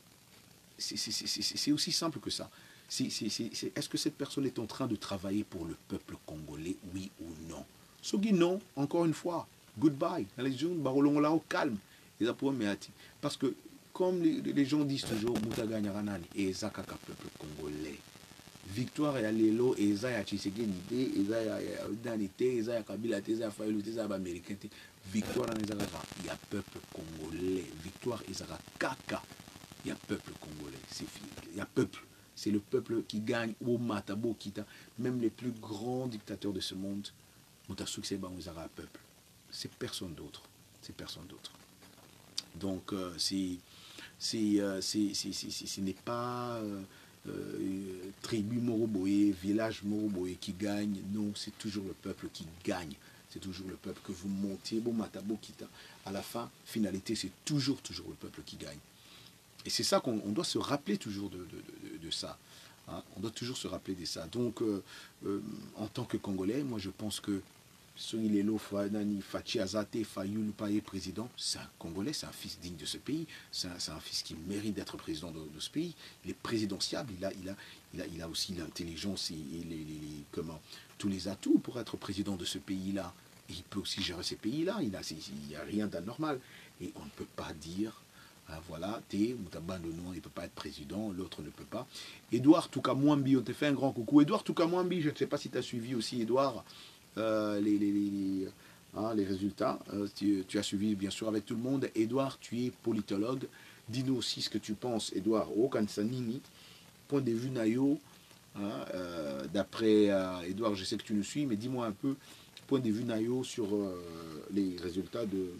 aussi simple que ça. Est-ce que cette personne est en train de travailler pour le peuple congolais, oui ou non? Sogi non, encore une fois, goodbye. Au calme. Parce que comme les gens disent toujours, Moutaga Nyaranani et Zakaka peuple congolais. Victoire ya lelo eza ya Tshisekedi te eza ya Danite eza ya Kabila te eza ya Fayulu te eza ya américain te victoire na ezaka ya peuple congolais victoire ezaka kaka ya peuple congolais c'est fini ya peuple c'est le peuple qui gagne au matabo kita même les plus grands dictateurs de ce monde ont un succès ba ezaka peuple c'est personne d'autre donc ce n'est pas tribu Moroboé, village Moroboé qui gagne. Non, c'est toujours le peuple qui gagne. C'est toujours le peuple que vous montez. Bon, Matabo Kita. À la fin, finalité, c'est toujours le peuple qui gagne. Et c'est ça qu'on doit se rappeler toujours de ça. Hein? On doit toujours se rappeler de ça. Donc, en tant que Congolais, moi je pense que Sonilelo Fachi Azate Fayulu Paye président, c'est un Congolais, c'est un fils digne de ce pays, c'est un fils qui mérite d'être président de ce pays. Il est présidentiable, il a aussi l'intelligence et tous les atouts pour être président de ce pays-là. Et il peut aussi gérer ces pays-là, il n'y a rien d'anormal. Et on ne peut pas dire, voilà, Moutabandono, il ne peut pas être président, l'autre ne peut pas. Édouard Toukamwambi, on te fait un grand coucou. Édouard Toukamwambi, je ne sais pas si tu as suivi aussi, Édouard. Les résultats. Tu as suivi bien sûr avec tout le monde. Édouard, tu es politologue. Dis-nous aussi ce que tu penses, Édouard. Okansanini, point de vue Nayo. D'après Édouard, je sais que tu nous suis, mais dis-moi un peu, point de vue Nayo sur les résultats de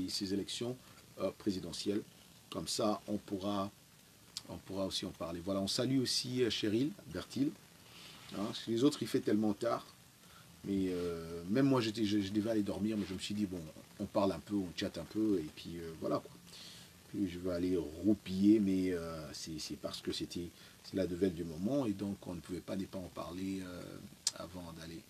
ces élections présidentielles. Comme ça, on pourra aussi en parler. Voilà, on salue aussi Cheryl Bertil. Hein, les autres, il fait tellement tard. Mais même moi, je devais aller dormir, mais je me suis dit, bon, on parle un peu, on chatte un peu, et puis voilà quoi. Puis je vais aller roupiller, mais c'est parce que c'est la nouvelle du moment, et donc on ne pouvait pas ne pas en parler avant d'aller.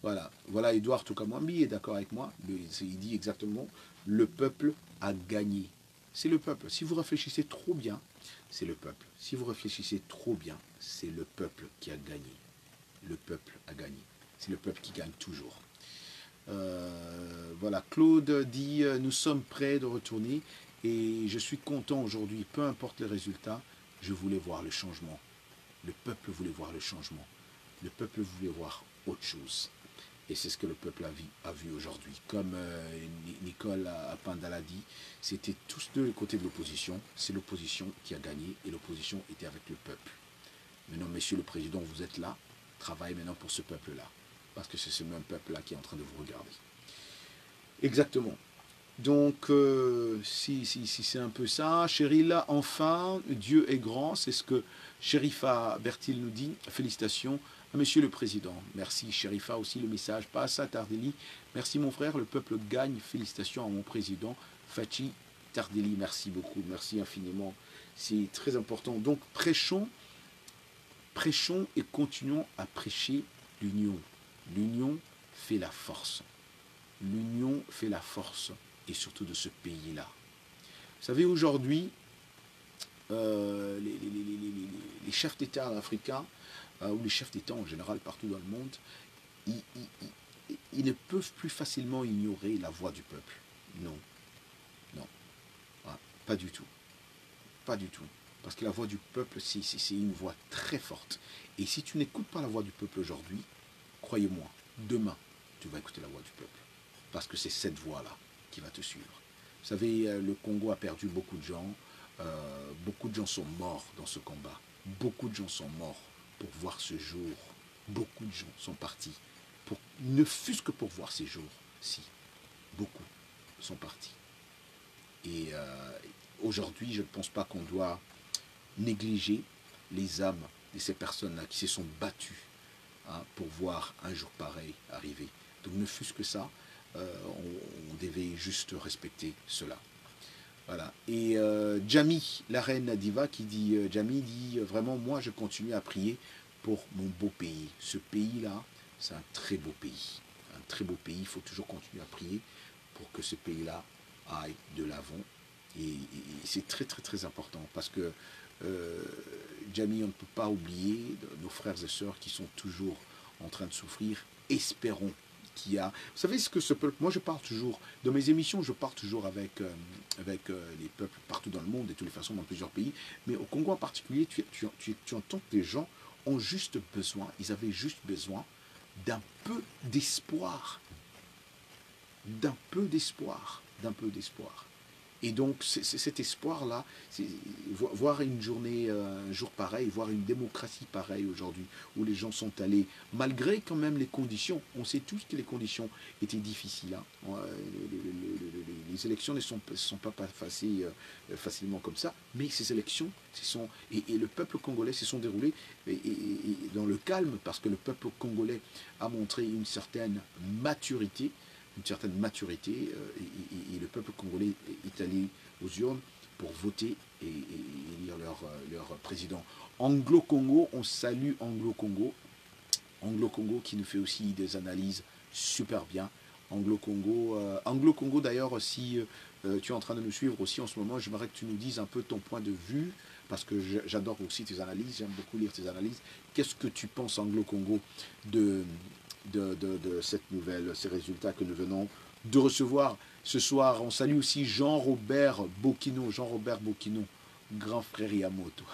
Voilà, voilà, Edouard Toukamwambi est d'accord avec moi. Il dit exactement, le peuple a gagné. C'est le peuple. Si vous réfléchissez trop bien, c'est le peuple. Si vous réfléchissez trop bien, c'est le peuple qui a gagné. Le peuple a gagné. C'est le peuple qui gagne toujours. Voilà, Claude dit, nous sommes prêts de retourner et je suis content aujourd'hui, peu importe les résultats, je voulais voir le changement. Le peuple voulait voir le changement. Le peuple voulait voir autre chose. Et c'est ce que le peuple a vu aujourd'hui. Comme Nicole Apandala dit, c'était tous deux les côtés de l'opposition. C'est l'opposition qui a gagné et l'opposition était avec le peuple. Maintenant, monsieur le président, vous êtes là. Travaillez maintenant pour ce peuple-là. Parce que c'est ce même peuple-là qui est en train de vous regarder. Exactement. Donc, si c'est un peu ça. Cheryl, enfin, Dieu est grand. C'est ce que Sherifa Bertil nous dit. Félicitations. Monsieur le Président, merci Sherifa aussi le message. Passa Tardelli, merci mon frère, le peuple gagne. Félicitations à mon président Fachi Tardelli, merci beaucoup, merci infiniment. C'est très important. Donc prêchons et continuons à prêcher l'union. L'union fait la force. L'union fait la force et surtout de ce pays-là. Vous savez, aujourd'hui, les chefs d'État africains ou les chefs d'État en général partout dans le monde, ils ne peuvent plus facilement ignorer la voix du peuple. Non, non, pas du tout. Pas du tout. Parce que la voix du peuple, c'est une voix très forte. Et si tu n'écoutes pas la voix du peuple aujourd'hui, croyez-moi, demain, tu vas écouter la voix du peuple. Parce que c'est cette voix-là qui va te suivre. Vous savez, le Congo a perdu beaucoup de gens. Beaucoup de gens sont morts dans ce combat. Beaucoup de gens sont morts pour voir ce jour. Beaucoup de gens sont partis, ne fût-ce que pour voir ces jours-ci. Beaucoup sont partis. Et aujourd'hui, je ne pense pas qu'on doit négliger les âmes de ces personnes-là qui se sont battues pour voir un jour pareil arriver. Donc ne fût-ce que ça, on devait juste respecter cela. Voilà. Et Jamy, la reine Diva, qui dit, Jamy dit, vraiment, moi, je continue à prier pour mon beau pays. Ce pays-là, c'est un très beau pays. Un très beau pays. Il faut toujours continuer à prier pour que ce pays-là aille de l'avant. Et c'est très, très, très important parce que, Jamy, on ne peut pas oublier nos frères et sœurs qui sont toujours en train de souffrir. Espérons qu'il y a... Vous savez ce que ce peuple... Moi, je parle toujours... Dans mes émissions, je parle toujours avec les peuples partout dans le monde, de toutes les façons, dans plusieurs pays. Mais au Congo en particulier, tu entends que les gens ont juste besoin, ils avaient juste besoin d'un peu d'espoir. D'un peu d'espoir. D'un peu d'espoir. Et donc, cet espoir-là, voir une journée, un jour pareil, voir une démocratie pareille aujourd'hui, où les gens sont allés, malgré quand même les conditions, on sait tous que les conditions étaient difficiles. Hein. Les élections ne sont pas passées facilement comme ça, mais ces élections, et le peuple congolais se sont déroulées dans le calme, parce que le peuple congolais a montré une certaine maturité, et le peuple congolais est allé aux urnes pour voter et élire leur président. Anglo-Congo, on salue Anglo-Congo. Anglo-Congo qui nous fait aussi des analyses super bien. Anglo-Congo d'ailleurs, si tu es en train de nous suivre aussi en ce moment, j'aimerais que tu nous dises un peu ton point de vue, parce que j'adore aussi tes analyses, j'aime beaucoup lire tes analyses. Qu'est-ce que tu penses, Anglo-Congo, de cette nouvelle, ces résultats que nous venons de recevoir ce soir? On salue aussi Jean-Robert Bokino, grand frère Yamoto.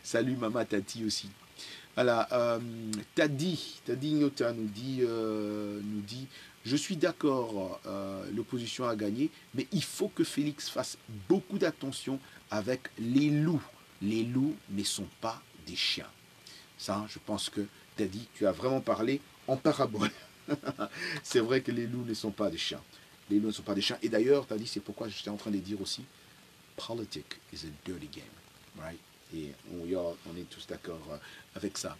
Salut Mama Tati aussi. Voilà, Tadi Nyota nous dit, je suis d'accord, l'opposition a gagné, mais il faut que Félix fasse beaucoup d'attention avec les loups. Les loups ne sont pas des chiens. Ça, je pense que Tadi, tu as vraiment parlé en parabole. C'est vrai que les loups ne sont pas des chiens. Les loups ne sont pas des chiens. Et d'ailleurs, Tadi, c'est pourquoi j'étais en train de dire aussi, politics is a dirty game, right? Et on est tous d'accord avec ça.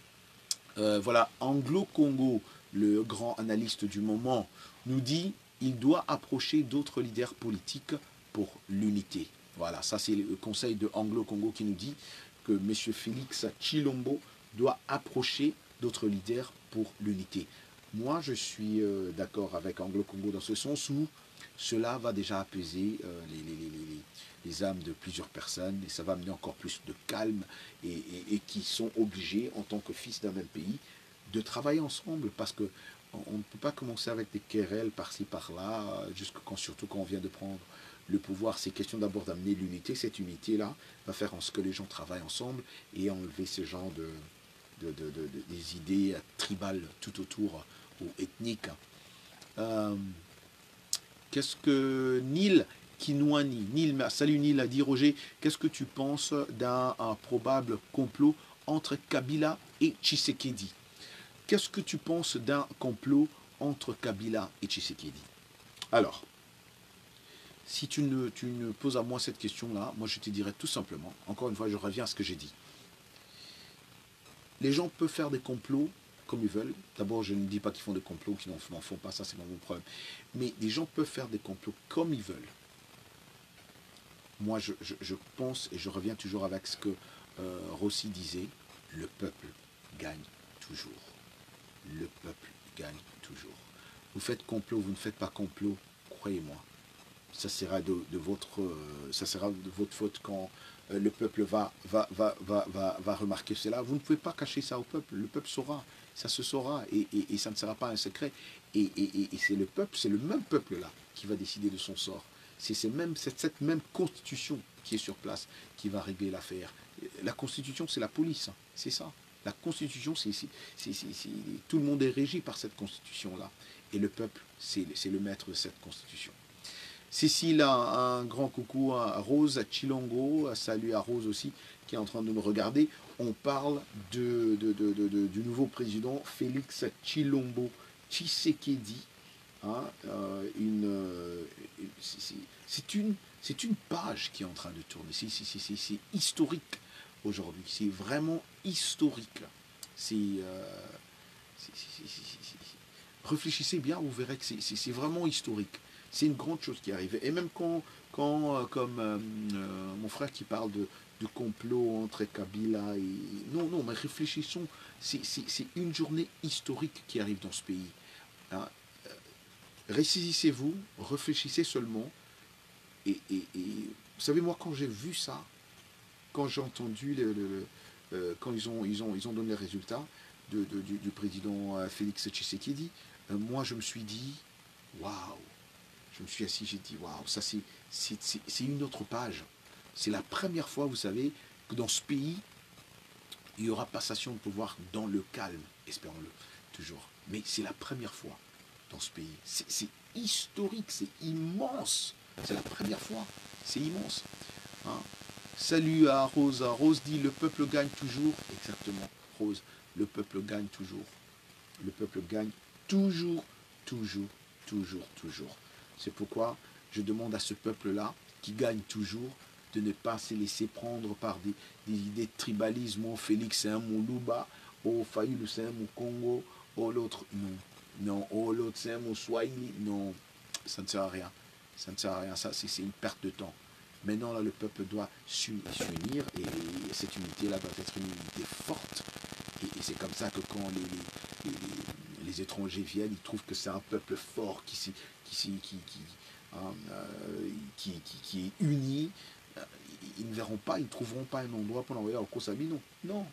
Voilà, Anglo-Congo, le grand analyste du moment, nous dit il doit approcher d'autres leaders politiques pour l'unité. Voilà, ça c'est le conseil de Anglo-Congo qui nous dit que M. Félix Tshilombo doit approcher d'autres leaders pour l'unité. Moi, je suis d'accord avec Anglo-Congo dans ce sens où cela va déjà apaiser les âmes de plusieurs personnes et ça va amener encore plus de calme et qui sont obligés, en tant que fils d'un même pays, de travailler ensemble parce que on ne peut pas commencer avec des querelles par-ci par-là, surtout quand on vient de prendre le pouvoir. C'est question d'abord d'amener l'unité. Cette unité-là va faire en sorte que les gens travaillent ensemble et enlever ce genre des idées tribales tout autour ou ethniques. Qu'est-ce que Neil Kinouani, salut Neil, a dit Roger, qu'est-ce que tu penses d'un probable complot entre Kabila et Tshisekedi? Qu'est-ce que tu penses d'un complot entre Kabila et Tshisekedi? Alors, si tu me poses à moi cette question-là, moi je te dirais tout simplement, encore une fois, je reviens à ce que j'ai dit. Les gens peuvent faire des complots comme ils veulent. D'abord, je ne dis pas qu'ils font des complots, qu'ils n'en font pas, ça c'est pas mon problème. Mais les gens peuvent faire des complots comme ils veulent. Moi, je pense, et je reviens toujours avec ce que Rossi disait, le peuple gagne toujours. Le peuple gagne toujours. Vous faites complot, vous ne faites pas complot, croyez-moi. Ça sera de votre faute quand le peuple va remarquer cela. Vous ne pouvez pas cacher ça au peuple. Le peuple saura, ça se saura et ça ne sera pas un secret. Et c'est le peuple, c'est le même peuple là qui va décider de son sort. C'est cette même constitution qui est sur place qui va régler l'affaire. La constitution, c'est la police, hein, c'est ça. La constitution, tout le monde est régi par cette constitution-là. Et le peuple, c'est le maître de cette constitution. Cécile, un grand coucou à Rose, à Chilongo, salut à Rose aussi, qui est en train de me regarder. On parle du nouveau président Félix Tshilombo Tshisekedi. Hein, c'est une page qui est en train de tourner. C'est historique aujourd'hui. C'est vraiment historique. Réfléchissez bien, vous verrez que c'est vraiment historique. C'est une grande chose qui arrive. Et même comme mon frère qui parle de complot entre Kabila et... Non, mais réfléchissons. C'est une journée historique qui arrive dans ce pays. Hein. Ressaisissez-vous, réfléchissez seulement. Et vous savez, moi, quand j'ai vu ça, quand j'ai entendu, quand ils ont donné les résultats du président Félix Tshisekedi, moi, je me suis dit, waouh. Je me suis assis, j'ai dit, waouh, ça c'est une autre page. C'est la première fois, vous savez, que dans ce pays, il y aura passation de pouvoir dans le calme, espérons-le, toujours. Mais c'est la première fois dans ce pays. C'est historique, c'est immense. C'est la première fois, c'est immense. Hein. Salut à Rose. Rose dit, le peuple gagne toujours. Exactement, Rose, le peuple gagne toujours. Le peuple gagne toujours, toujours, toujours, toujours. C'est pourquoi je demande à ce peuple-là, qui gagne toujours, de ne pas se laisser prendre par des idées de tribalisme. Oh, Félix, c'est un Moulouba. Oh, Fayulu, c'est un Moukongo. Oh, l'autre, non. Non, oh, l'autre, c'est un Mouswahili. Non, ça ne sert à rien. Ça ne sert à rien. Ça, c'est une perte de temps. Maintenant, là, le peuple doit s'unir et cette unité-là doit être une unité forte. Et c'est comme ça que quand les étrangers viennent, ils trouvent que c'est un peuple fort qui est uni. Ils ne verront pas, ils ne trouveront pas un endroit pour l'envoyer au Kosabino. Non.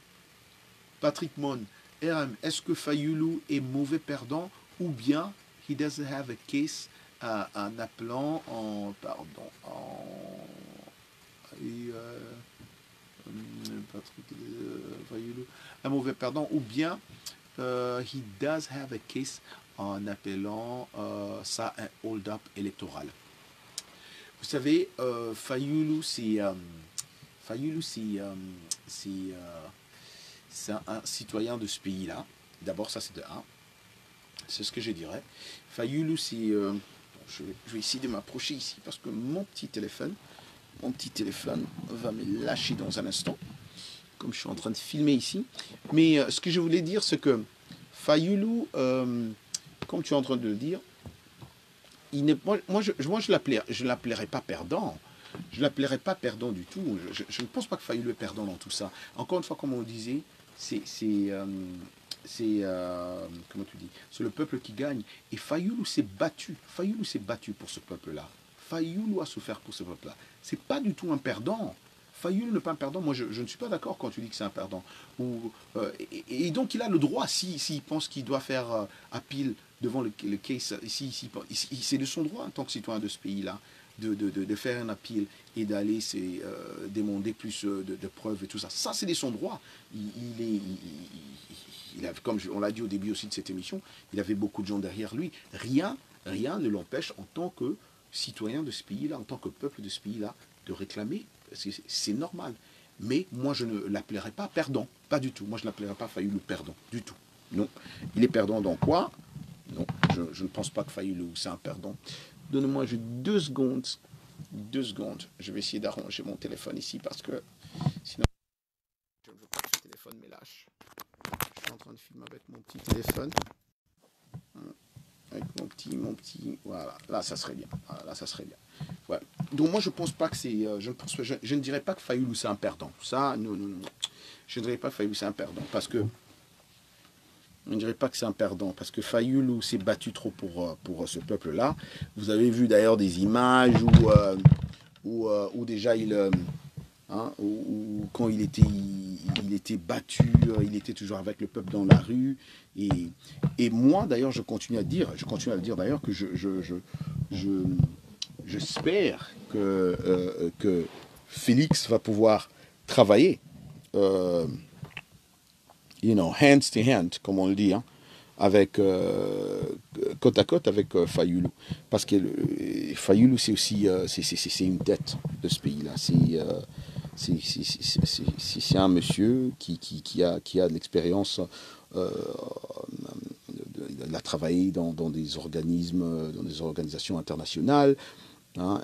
Patrick Mon, RM, est-ce que Fayulu est mauvais perdant ou bien he doesn't have a case en appelant Patrick Fayulu, un mauvais perdant ou bien he does have a case en appelant ça un hold-up électoral. Vous savez, Fayulu, c'est un citoyen de ce pays-là. D'abord, ça c'est de 1. C'est ce que je dirais. Fayulu, c'est... je vais essayer de m'approcher ici parce que mon petit téléphone va me lâcher dans un instant. Comme je suis en train de filmer ici. Mais ce que je voulais dire, c'est que Fayulu, comme tu es en train de le dire, moi, je l'appellerais pas perdant. Je l'appellerais pas perdant du tout. Je ne pense pas que Fayulu est perdant dans tout ça. Encore une fois, comme on le disait, comment tu dis, c'est le peuple qui gagne. Et Fayulu s'est battu. Fayulu s'est battu pour ce peuple-là. Fayulu a souffert pour ce peuple-là. C'est pas du tout un perdant. Fayulu n'est pas un perdant. Moi, je ne suis pas d'accord quand tu dis que c'est un perdant. Et donc, il a le droit, s'il pense qu'il doit faire appel devant le case, c'est de son droit en tant que citoyen de ce pays-là, de faire un appel et d'aller demander plus de preuves et tout ça. Ça, c'est de son droit. Comme on l'a dit au début aussi de cette émission, il avait beaucoup de gens derrière lui. Rien ne l'empêche en tant que citoyen de ce pays-là, en tant que peuple de ce pays-là, de réclamer. C'est normal. Mais moi, je ne l'appellerai pas perdant. Pas du tout. Moi, je ne l'appellerai pas Fayulu perdant. Du tout. Non. Il est perdant dans quoi? Non. Je ne pense pas que Fayulu, c'est un perdant. Donnez-moi juste 2 secondes. 2 secondes. Je vais essayer d'arranger mon téléphone ici parce que sinon, je ne veux pas que ce téléphone me lâche. Je suis en train de filmer avec mon petit téléphone. Avec mon petit, voilà, là ça serait bien, voilà, là ça serait bien. Ouais. Donc moi je pense pas que c'est, je ne dirais pas que Fayulu c'est un perdant. Ça, non. Je ne dirais pas que Fayulu c'est un perdant parce que je ne dirais pas que c'est un perdant parce que Fayulu s'est battu trop pour ce peuple-là. Vous avez vu d'ailleurs des images où déjà où quand il était battu, il était toujours avec le peuple dans la rue. Et moi, d'ailleurs, je continue à le dire d'ailleurs que j'espère que Félix va pouvoir travailler, hand to hand, comme on le dit, hein, avec côte à côte avec Fayulu, parce que Fayulu c'est aussi c'est une tête de ce pays-là. C'est un monsieur qui a de l'expérience. Il a travaillé dans des organismes, dans des organisations internationales. Hein,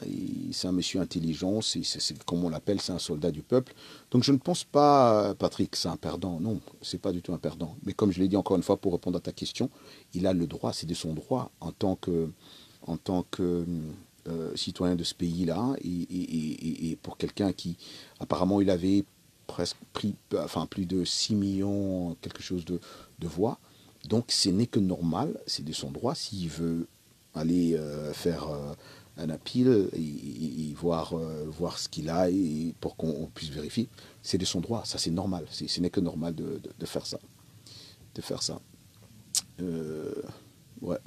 c'est un monsieur intelligent, c'est comme on l'appelle, c'est un soldat du peuple. Donc je ne pense pas, Patrick, c'est un perdant. Non, c'est pas du tout un perdant. Mais comme je l'ai dit encore une fois pour répondre à ta question, il a le droit, c'est de son droit en tant que citoyen de ce pays-là et pour quelqu'un qui apparemment il avait presque pris, enfin plus de 6 millions quelque chose de voix. Donc ce n'est que normal, c'est de son droit s'il veut aller faire un appel et voir ce qu'il a et pour qu'on puisse vérifier. C'est de son droit, ça c'est normal. Ce n'est que normal de faire ça. Ouais.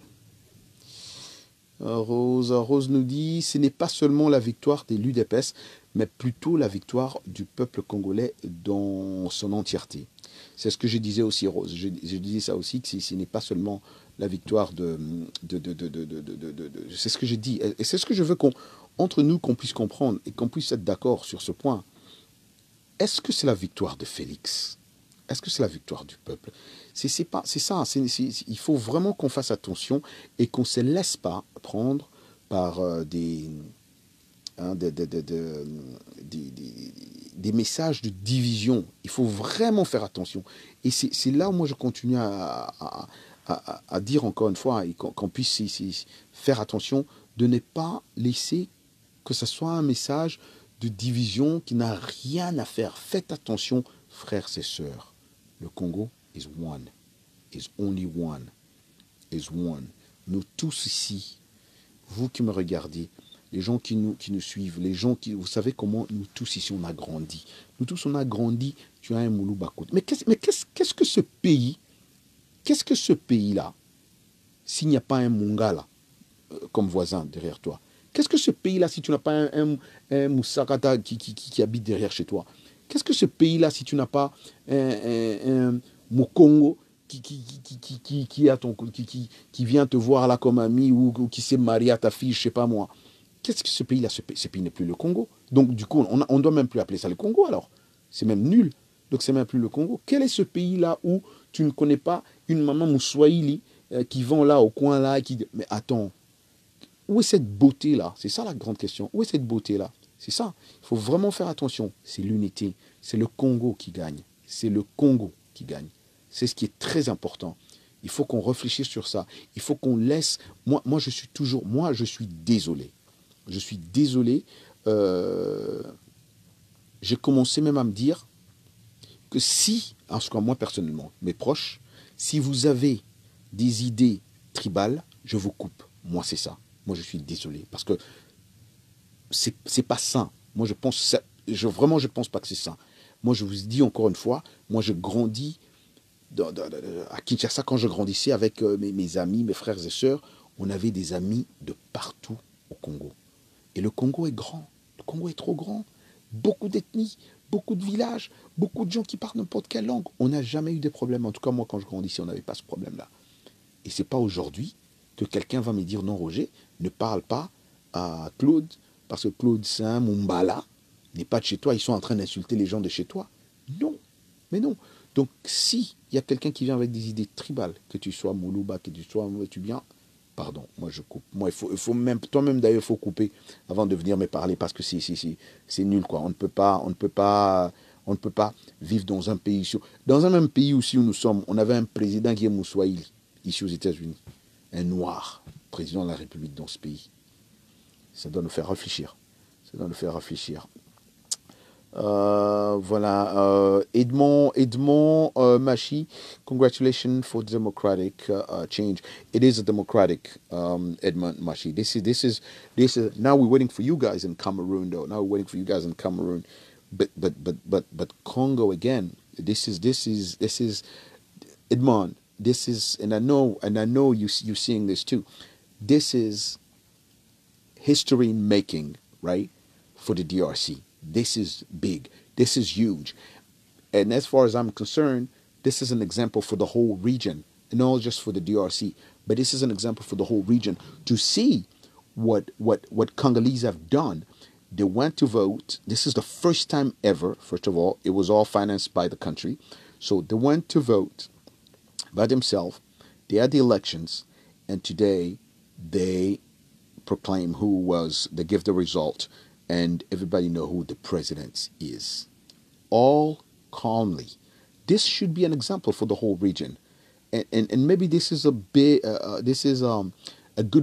Rose nous dit, ce n'est pas seulement la victoire des l'UDPS, mais plutôt la victoire du peuple congolais dans son entièreté. C'est ce que je disais aussi, Rose. Je disais ça aussi, que ce n'est pas seulement la victoire c'est ce que j'ai dit. Et c'est ce que je veux entre nous, qu'on puisse comprendre et qu'on puisse être d'accord sur ce point. Est-ce que c'est la victoire de Félix? Est-ce que c'est la victoire du peuple? C'est ça. Il faut vraiment qu'on fasse attention et qu'on ne se laisse pas prendre par des messages de division. Il faut vraiment faire attention. Et c'est là où moi je continue à dire encore une fois, et qu'on puisse faire attention de ne pas laisser que ce soit un message de division qui n'a rien à faire. Faites attention, frères et sœurs. Le Congo is one. Is only one. Is one. Nous tous ici, vous qui me regardez, les gens qui nous suivent, les gens qui... Vous savez comment nous tous ici on a grandi. Nous tous on a grandi, tu as un Moulou Bakot. Mais qu'est-ce que ce pays, qu'est-ce que ce pays-là, s'il n'y a pas un Mongala comme voisin derrière toi? Qu'est-ce que ce pays-là si tu n'as pas un Moussakata qui habite derrière chez toi? Qu'est-ce que ce pays-là si tu n'as pas un Mokongo qui vient te voir là comme ami ou qui s'est marié à ta fille, je ne sais pas moi? Qu'est-ce que ce pays-là? Ce pays n'est plus le Congo. Donc du coup, on ne doit même plus appeler ça le Congo alors. C'est même nul. Donc c'est même plus le Congo. Quel est ce pays-là où tu ne connais pas une maman Mouswahili qui vend là au coin là et qui... Mais attends, où est cette beauté-là? C'est ça la grande question. Où est cette beauté-là? C'est ça. Il faut vraiment faire attention. C'est l'unité. C'est le Congo qui gagne. C'est le Congo qui gagne. C'est ce qui est très important. Il faut qu'on réfléchisse sur ça. Il faut qu'on laisse... Moi, je suis toujours... Moi, je suis désolé. Je suis désolé. J'ai commencé même à me dire que si, en tout cas moi personnellement, mes proches, si vous avez des idées tribales, je vous coupe. Moi, c'est ça. Moi, je suis désolé. Parce que c'est pas sain. Moi, vraiment, je pense pas que c'est sain. Moi, je vous dis encore une fois, moi, je grandis à Kinshasa quand je grandissais avec mes amis, mes frères et sœurs. On avait des amis de partout au Congo. Et le Congo est grand. Le Congo est trop grand. Beaucoup d'ethnies, beaucoup de villages, beaucoup de gens qui parlent n'importe quelle langue. On n'a jamais eu de problème. En tout cas, moi, quand je grandissais, on n'avait pas ce problème-là. Et c'est pas aujourd'hui que quelqu'un va me dire non, Roger, ne parle pas à Claude, parce que Claude Saint Mumbala n'est pas de chez toi. Ils sont en train d'insulter les gens de chez toi. Non, mais non. Donc, si il y a quelqu'un qui vient avec des idées tribales, que tu sois Moulouba, que tu sois bien, pardon, moi je coupe. Moi, il faut même, toi-même d'ailleurs, il faut couper avant de venir me parler parce que c'est nul, quoi. On ne peut pas vivre dans un pays, dans un même pays aussi où nous sommes. On avait un président qui est Moussoaili, ici aux États-Unis, un noir, président de la République dans ce pays. Ça doit nous faire réfléchir. Ça doit nous faire réfléchir. Voilà. Edmond Machi, congratulations for democratic change. It is a democratic Edmond Machi. This is now we're waiting for you guys in Cameroon though. Now we're waiting for you guys in Cameroon. But Congo again. This is Edmond. This is and I know you're seeing this too. This is history making, right? For the DRC. This is big. This is huge. And as far as I'm concerned, this is an example for the whole region, and not just for the DRC, but this is an example for the whole region to see what Congolese have done. They went to vote. This is the first time ever, first of all. It was all financed by the country. So they went to vote by themselves. They had the elections, and today they proclaim they give the result, and everybody know who the president is. All calmly. This should be an example for the whole region, and maybe this is a good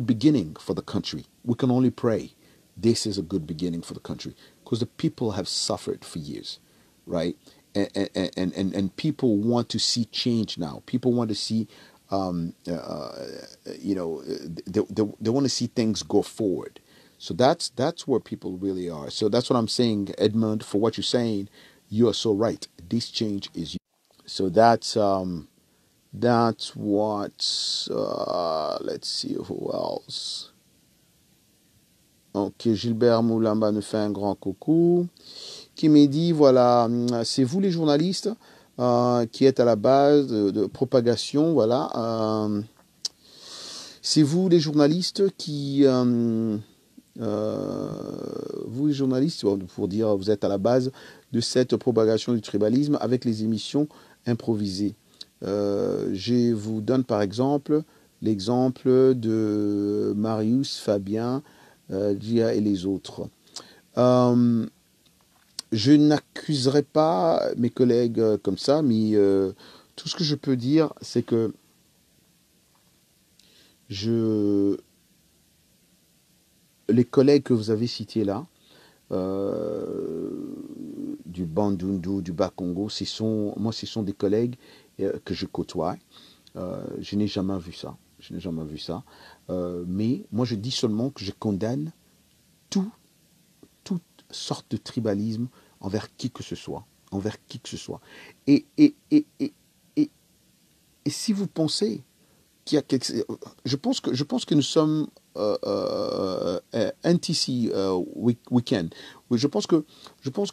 beginning for the country. We can only pray this is a good beginning for the country because the people have suffered for years, right? And people want to see change now. People want to see they want to see things go forward. So that's where people really are. So that's what I'm saying, Edmund, for what you're saying. You are so right. This change is... So that's what... let's see who else. Ok, Gilbert Moulamba nous fait un grand coucou. Qui me dit, voilà, c'est vous les journalistes qui êtes à la base de propagation, voilà. C'est vous les journalistes qui... vous les journalistes, pour dire vous êtes à la base de cette propagation du tribalisme avec les émissions improvisées. Je vous donne par exemple l'exemple de Marius, Fabien, Gia et les autres. Je n'accuserai pas mes collègues comme ça, mais tout ce que je peux dire, c'est que les collègues que vous avez cités là, du Bandundu, du Bas-Congo, ce sont des collègues que je côtoie. Je n'ai jamais vu ça. Mais moi, je dis seulement que je condamne toute sorte de tribalisme envers qui que ce soit. Et si vous pensez qu'il y a quelque... Je pense que nous sommes NTC weekend. Je pense que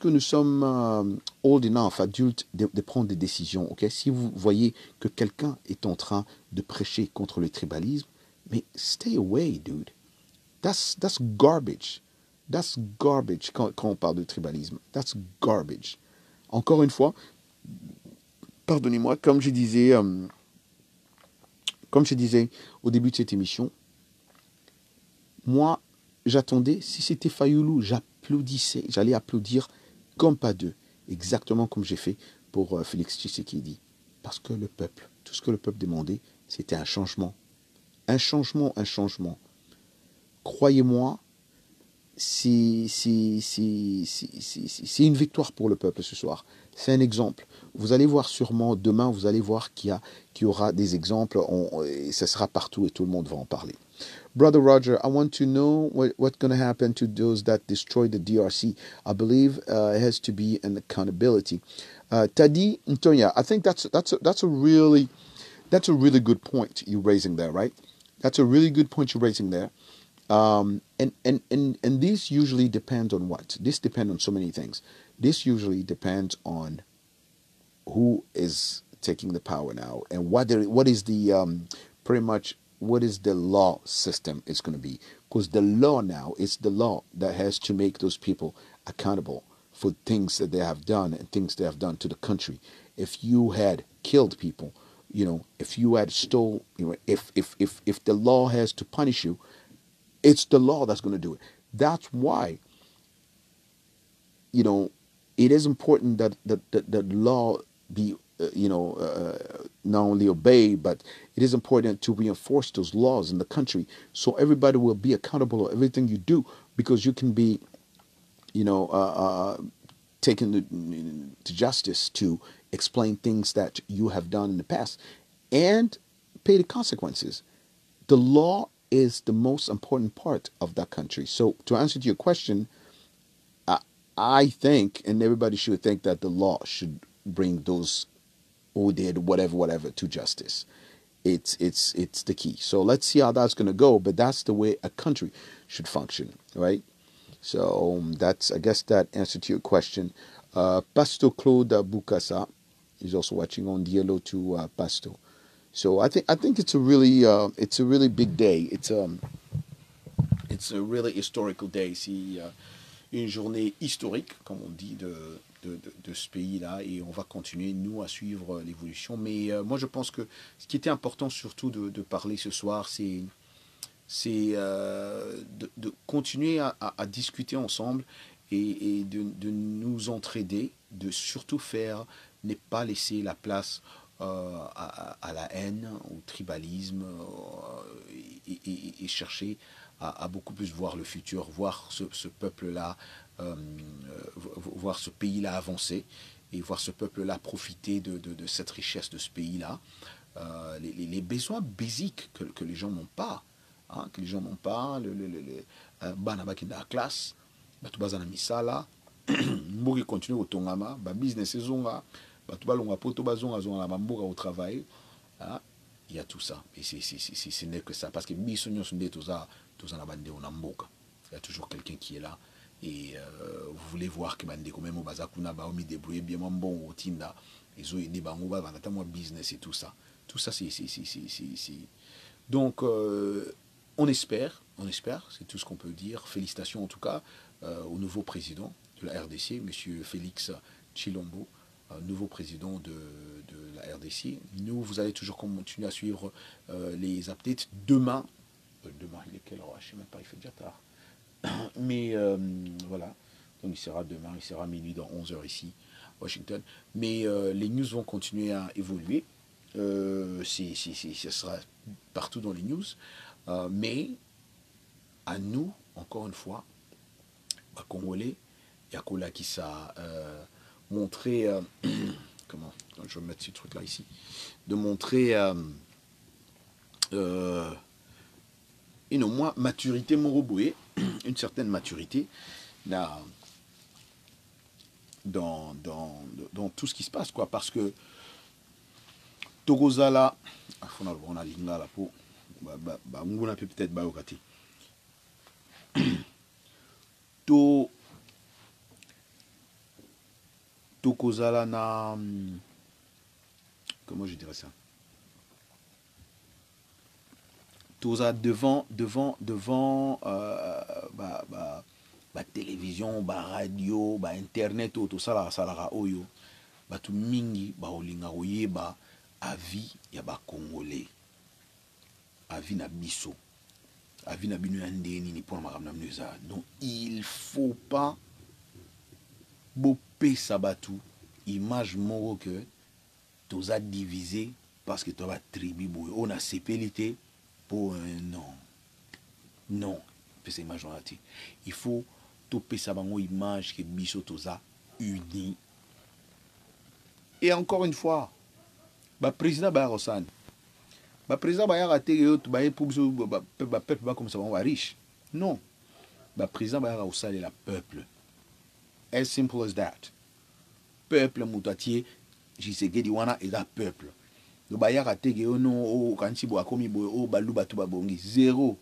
nous sommes old enough, adultes, de prendre des décisions. Okay? Si vous voyez que quelqu'un est en train de prêcher contre le tribalisme, mais stay away, dude. That's garbage. That's garbage quand on parle de tribalisme. That's garbage. Encore une fois, pardonnez-moi, comme je disais au début de cette émission, moi, j'attendais, si c'était Fayoulou, j'applaudissais, j'allais applaudir comme pas deux, exactement comme j'ai fait pour Félix Tshisekedi. Parce que le peuple, tout ce que le peuple demandait, C'était un changement. Un changement, un changement. Croyez-moi, c'est une victoire pour le peuple ce soir. C'est un exemple. Vous allez voir sûrement demain, vous allez voir qu'il y aura des exemples. Et ça sera partout et tout le monde va en parler. Brother Roger, I want to know what's going to happen to those that destroy the DRC. I believe it has to be an accountability. Tadi Ntonya, I think that's a really good point you're raising there, right? That's a really good point you're raising there. And this usually depends on what? This depends on so many things. This usually depends on who is taking the power now and what is the pretty much what is the law system is going to be, because the law now is the law that has to make those people accountable for things that they have done and things they have done to the country. If you had killed people, if you had stole, if the law has to punish you, it's the law that's going to do it. That's why, it is important that the law be, not only obeyed, but it is important to reinforce those laws in the country so everybody will be accountable for everything you do, because you can be, taken to justice to explain things that you have done in the past and pay the consequences. The law is the most important part of that country. So to answer to your question, I think, and everybody should think, that the law should bring those who did whatever to justice. It's the key. So let's see how that's going to go, but that's the way a country should function, right? So I guess that answer to your question. Pastor Claude Bukasa is also watching on Diallo to Pastor. So I think it's a really big day. It's a really historical day. C'est une journée historique, comme on dit, de ce pays-là, et on va continuer, nous, à suivre l'évolution. Mais moi, je pense que ce qui était important surtout de parler ce soir, c'est de continuer à discuter ensemble et de nous entraider, de surtout ne pas laisser la place à la haine, au tribalisme, et chercher à beaucoup plus voir le futur, voir ce peuple-là, voir ce pays-là avancer, et voir ce peuple-là profiter de cette richesse de ce pays-là. Les besoins basiques que les gens n'ont pas, que les gens n'ont pas, banabaki dans la classe, batu baza na misala, mboki continue otongama, ba business ezonga, batu balonga poto bazonga zonga na mboka au travail, il y a tout ça. Et ce n'est que ça, parce que biso nyonso nde toza na bande na mboka. Il y a toujours quelqu'un qui est là, et vous voulez voir que bande comme baza kuna ba omi débrouiller bien bon otinda, ezo ene bango ba vanata moi business et tout ça. Tout ça c'est donc on espère, c'est tout ce qu'on peut dire. Félicitations en tout cas au nouveau président de la RDC, M. Félix Tshilombo, nouveau président de la RDC. Nous, vous allez toujours continuer à suivre les updates. Demain, il est quelle heure? Je ne sais même pas, il fait déjà tard. Mais voilà, donc il sera minuit dans 11h ici, Washington. Mais les news vont continuer à évoluer. Ce sera partout dans les news. Mais à nous, encore une fois, Congolais, Yakola qui s'a montré, comment, je vais mettre ce truc là ici, de montrer, moi, maturité moroboué, une certaine maturité dans tout ce qui se passe, quoi, parce que Togozala, on a linga la peau, on a peut-être baokati. Tokozala na, comment je dirais ça, toza devant télévision, radio, internet, tout ça la oyo, tout mingi olinga oyeba avis ya ba Congolais, avis na biso, avis na bino ya ndeni ni pour makamna mneza. Donc il faut pas bopé sabatu image moko que toza divisé parce que toi, tribu, on a sépélité pour un non. Non, c'est image. Il faut toper sa image que Bissotoza uni. Et encore une fois, le président Barosan, le président Barosan, peuple comme ça, on va riche. Non, le président Barosan est le peuple. As simple as that. Peuple moutatier, Jisegedi wana est le peuple. Le bayar a tege ono o kanchi bo akomi bo o baluba to babongi zéro.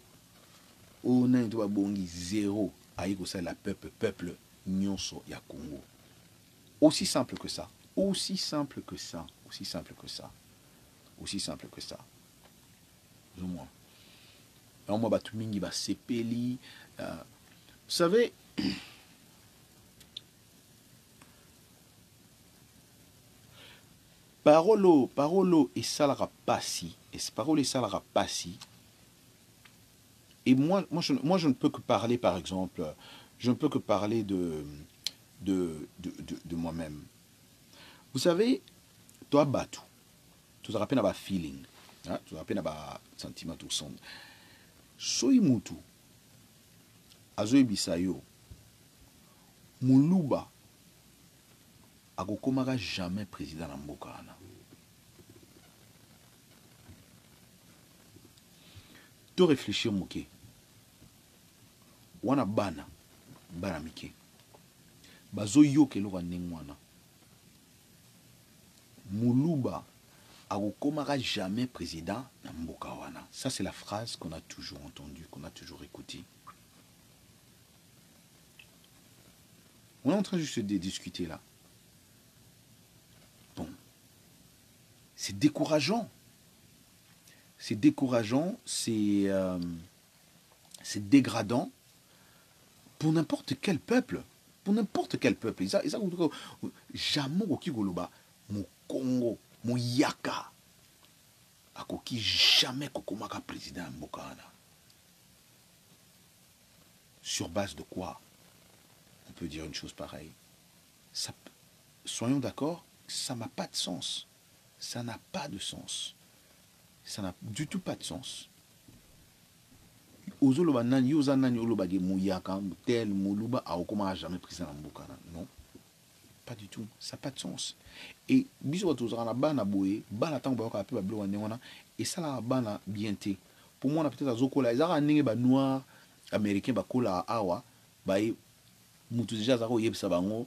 O na to babongi zéro. Aïe ko ça la peuple nyonso ya Congo. Aussi simple que ça. Aussi simple que ça. Aussi simple que ça. Aussi simple que ça. Plus ou moins. Alors moi batu mingi ba sepeli. Vous savez. Parolo et salara passi. Et parolo et salara passi. Et moi, je ne peux que parler, par exemple, je ne peux que parler de moi-même. Vous savez, toi, Batu, tu te rappelles d'un feeling, hein? Tu te rappelles d'un sentiment tout son. Soy mutu, azoe bisayo, Muluba, agokomara jamais président na mboka wana. To réfléchir moké. Wana bana mike. Bazo yoke lo ndengwana. Muluba agokomara jamais président na mboka wana. Ça c'est la phrase qu'on a toujours entendue, qu'on a toujours écoutée. On est en train juste de discuter là. Bon. C'est décourageant. C'est décourageant, c'est dégradant pour n'importe quel peuple. Pour n'importe quel peuple. Jamais au Kigoloba, mon Congo, mon Yaka, à qui jamais Kokomaka président Mbokana. Sur base de quoi on peut dire une chose pareille? Ça, soyons d'accord, ça n'a pas de sens. Ça n'a pas de sens. Ça n'a du tout pas de sens. Non, pas du tout. Ça n'a pas de sens. Et et ça la bana bien. Pour moi, on a peut-être à Zokola. Ils ont noir américain bakola awa bae mutu déjà zako yebisa bango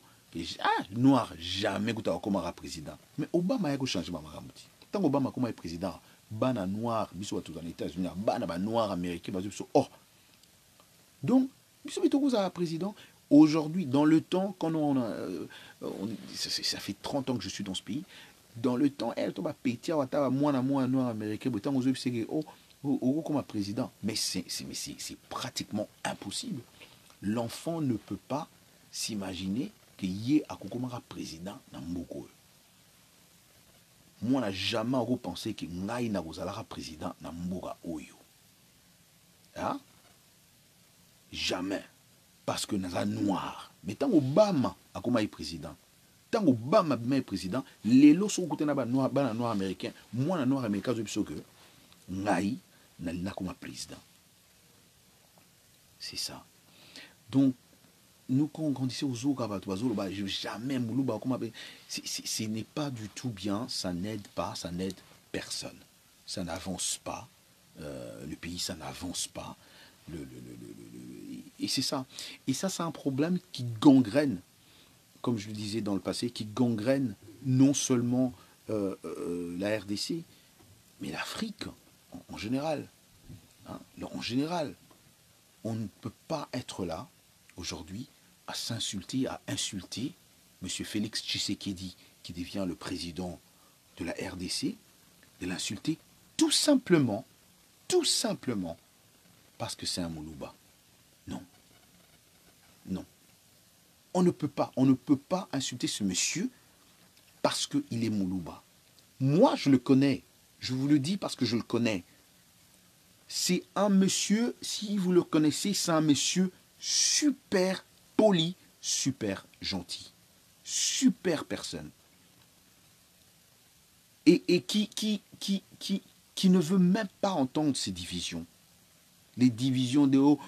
noir jamais kuta comme président. Mais Obama a changé ma maramuti. Tant Obama comme président, bana noir biso watu dans les États-Unis, bana ba noir américain baso biso oh. Donc biso bitoko za président aujourd'hui dans le temps quand ça fait 30 ans que je suis dans ce pays. Dans le temps, elle tombe à péter à moi noir américain, mais tant aux c'est que oh comme président, mais c'est pratiquement impossible. L'enfant ne peut pas s'imaginer qu'il y ait à Kokomara président dans Mboko. Moi, je n'ai jamais pensé que Ngaï n'a pas président dans Mboka Oyo. Hein? Jamais. Parce que nous sommes noirs. Mais tant Obama a comme président, tant Obama est président, les lots sont côté noir américain. Moi, noir américain, je pense que Ngaï n'a pas comme président. C'est ça. Donc, nous, quand on grandissait aux Zoga, jamais Moulouba, ce n'est pas du tout bien, ça n'aide pas, ça n'aide personne. Ça n'avance pas, le pays, ça n'avance pas. Et c'est ça. Et ça, c'est un problème qui gangrène, comme je le disais dans le passé, qui gangrène non seulement la RDC, mais l'Afrique en général. Hein, en général, on ne peut pas être là aujourd'hui à s'insulter, à insulter M. Félix Tshisekedi, qui devient le président de la RDC, de l'insulter tout simplement, parce que c'est un Moulouba. Non. Non. On ne peut pas insulter ce monsieur parce qu'il est Moulouba. Moi, je le connais. Je vous le dis parce que je le connais. C'est un monsieur, si vous le connaissez, c'est un monsieur super poli, super gentil. Super personne. et qui ne veut même pas entendre ces divisions. Les divisions de oh,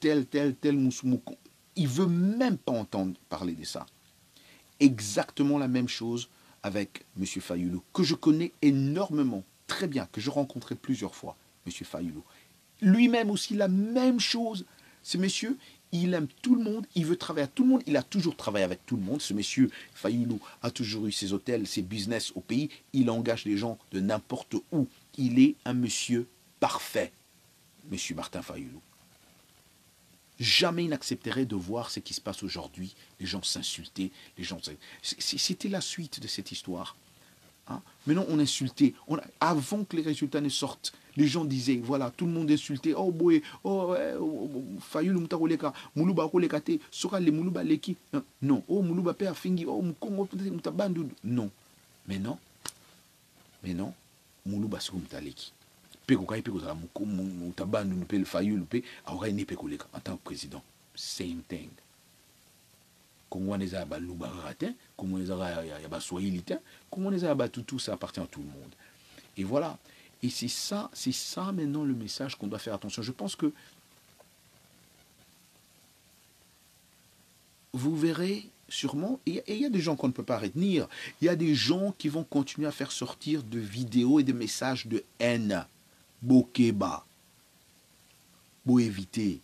tel mousmouk. Il ne veut même pas entendre parler de ça. Exactement la même chose avec M. Fayoulou, que je connais énormément, très bien, que je rencontrais plusieurs fois, M. Fayoulou. Lui-même aussi, la même chose. Ce monsieur, il aime tout le monde, il veut travailler avec tout le monde, il a toujours travaillé avec tout le monde. Ce monsieur, Fayoulou, a toujours eu ses hôtels, ses business au pays, il engage les gens de n'importe où. Il est un monsieur parfait, M. Martin Fayoulou. Jamais il n'accepterait de voir ce qui se passe aujourd'hui, les gens s'insulter, les gens... C'était la suite de cette histoire. Hein? Maintenant, on insultait. Avant que les résultats ne sortent, les gens disaient, voilà, tout le monde insultait. Oh, boy, oh, Fayoulou mutakoleka, Moulouba koleka te, sora le Moulouba leki. Non, oh, Moulouba pe afingi, oh, Moukongo mutabandu. Non. Mais non, Moulouba siko mutaleki. En tant que président, same thing. Tout ça appartient à tout le monde. Et voilà. Et c'est ça maintenant le message qu'on doit faire attention. Je pense que vous verrez sûrement, et il y a des gens qu'on ne peut pas retenir, il y a des gens qui vont continuer à faire sortir de vidéos et de messages de haine. Bokeba. Beau éviter.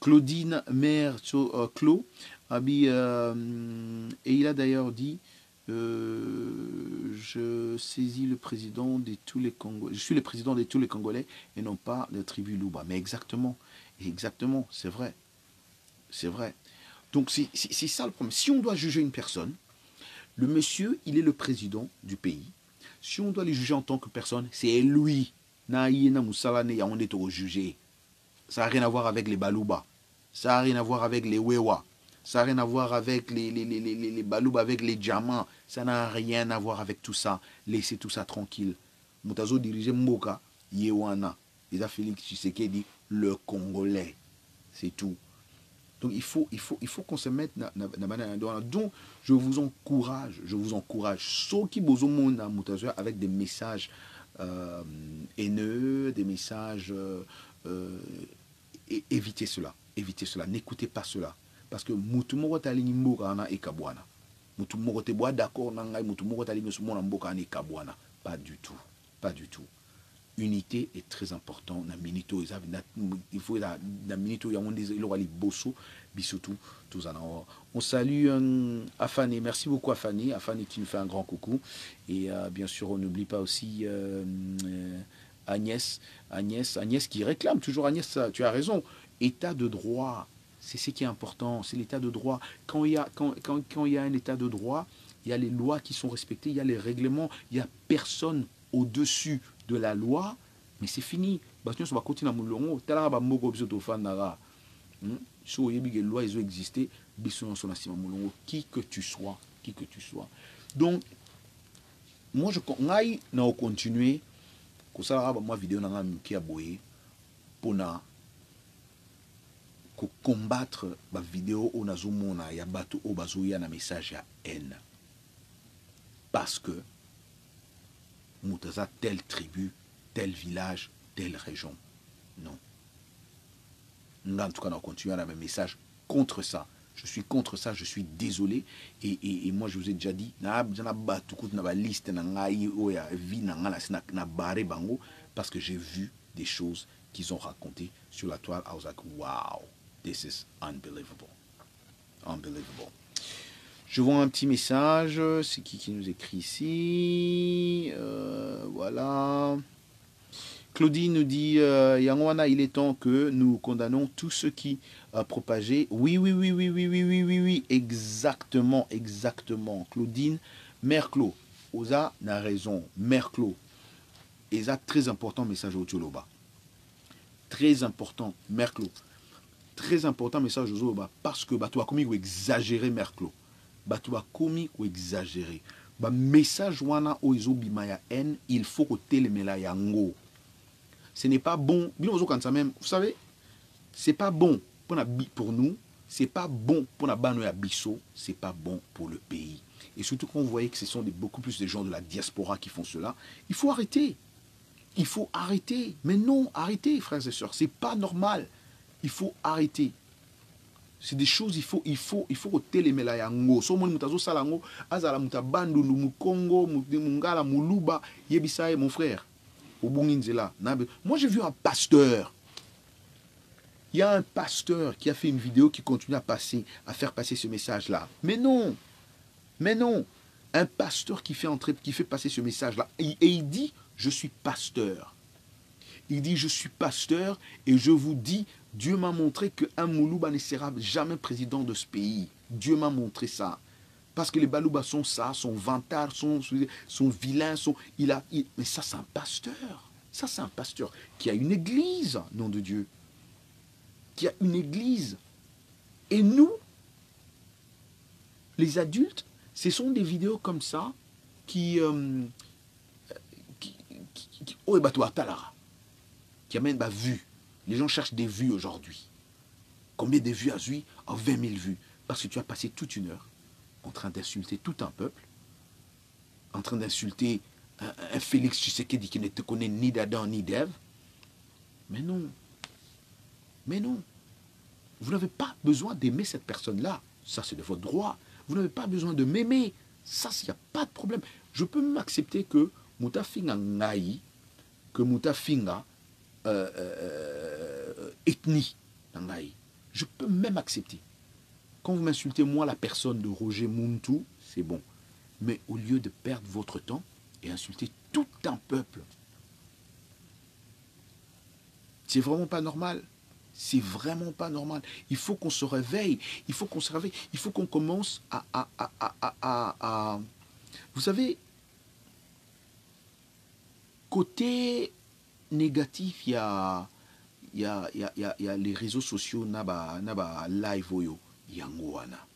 Claudine Mère Clos, et il a d'ailleurs dit je saisis le président de tous les Congolais. Je suis le président de tous les Congolais et non pas de la tribu Louba. Mais exactement, c'est vrai. C'est vrai. Donc c'est ça le problème. Si on doit juger une personne, le monsieur, il est le président du pays. Si on doit les juger en tant que personne, c'est lui. Ça n'a rien à voir avec les Balouba. Ça n'a rien à voir avec les Wewa. Ça n'a rien à voir avec les Balouba, avec les diamants. Ça n'a rien à voir avec tout ça. Laissez tout ça tranquille. Moutazo dirige Mboka, Yewana. Il a Félix Tshisekedi, le Congolais. C'est tout. Donc il faut qu'on se mette donc je vous encourage ceux qui besoin avec des messages haineux, des messages évitez cela, n'écoutez pas cela parce que mutumoro talingi mboka na ekabwana mutumoro te bois d'accord na ngai mutumoro talingi sumona mboka na ekabwana, pas du tout. Unité est très important na minito il faut la minito ya on dit il bosso bisotou tous en on salue Afani, merci beaucoup Afani tu nous fais un grand coucou et bien sûr on n'oublie pas aussi Agnès qui réclame toujours. Agnès, tu as raison, état de droit, c'est ce qui est important, c'est l'état de droit. Quand il y a un état de droit, il y a les lois qui sont respectées, il y a les règlements, il n'y a personne au-dessus de la loi, mais c'est fini. Qui que tu sois. Donc, moi, je continuer moi vidéo qui a boyé pour combattre la vidéo on a zoomona ya bato au bazoya na message à haine parce que Moutaza telle tribu, tel village, telle région. Non. En tout cas, on continue à avoir un message contre ça. Je suis contre ça, je suis désolé. Et moi, je vous ai déjà dit, parce que j'ai vu des choses qu'ils ont racontées sur la toile. I was like, wow, this is unbelievable. Unbelievable. Je vois un petit message. C'est qui nous écrit ici? Voilà. Claudine nous dit Yangwana, il est temps que nous condamnons tous ceux qui propageaient. Oui. Exactement. Claudine, Mère Clo, Oza n'a raison. Mère Clo, et ça très important message au Tcholoba. Très important, Mère Clo. Très important message au Tcholoba parce que tu as commis ou exagéré, Mère Clo. Tu as commis ou exagéré. Message wana oizo bimaya haine, il faut que telemela yango. Ce n'est pas bon. Vous savez, c'est pas bon pour nous, c'est pas bon pour la Bano et Abisso, c'est pas bon pour le pays. Et surtout quand vous voyez que ce sont beaucoup plus des gens de la diaspora qui font cela, il faut arrêter. Il faut arrêter. Mais non, arrêtez, frères et sœurs. C'est pas normal. Il faut arrêter. C'est des choses, il faut telemela yango. So mon mutazo salango, azala mutabandu mu Congo, mungala muluba, yebisaye mon frère. Moi j'ai vu un pasteur. Il y a un pasteur qui a fait une vidéo qui continue à faire passer ce message-là. Mais non. Mais non. Un pasteur qui fait passer ce message-là. Et il dit, je suis pasteur. Il dit, je suis pasteur et je vous dis, Dieu m'a montré qu'un Moulouba ne sera jamais président de ce pays. Dieu m'a montré ça. Parce que les Balouba sont ça, sont vantards, sont vilains, mais ça c'est un pasteur. Ça c'est un pasteur qui a une église, nom de Dieu. Qui a une église. Et nous, les adultes, ce sont des vidéos comme ça qui amènent ma vue. Les gens cherchent des vues aujourd'hui. Combien de vues as-tu? 20 000 vues. Parce que tu as passé toute une heure en train d'insulter tout un peuple, en train d'insulter un Félix Tshisekedi qui ne te connaît ni d'Adam ni d'Ève. Mais non. Mais non. Vous n'avez pas besoin d'aimer cette personne-là. Ça, c'est de votre droit. Vous n'avez pas besoin de m'aimer. Ça, il n'y a pas de problème. Je peux même accepter que Moutafinga Ngaï, que Moutafinga ethnie Ngaï. Je peux même accepter. Quand vous m'insultez, moi, la personne de Roger Muntu, c'est bon. Mais au lieu de perdre votre temps et insulter tout un peuple, c'est vraiment pas normal. C'est vraiment pas normal. Il faut qu'on se réveille. Il faut qu'on se réveille. Il faut qu'on commence à... Vous savez, côté négatif, il y a les réseaux sociaux, naba live oyo, yangoana.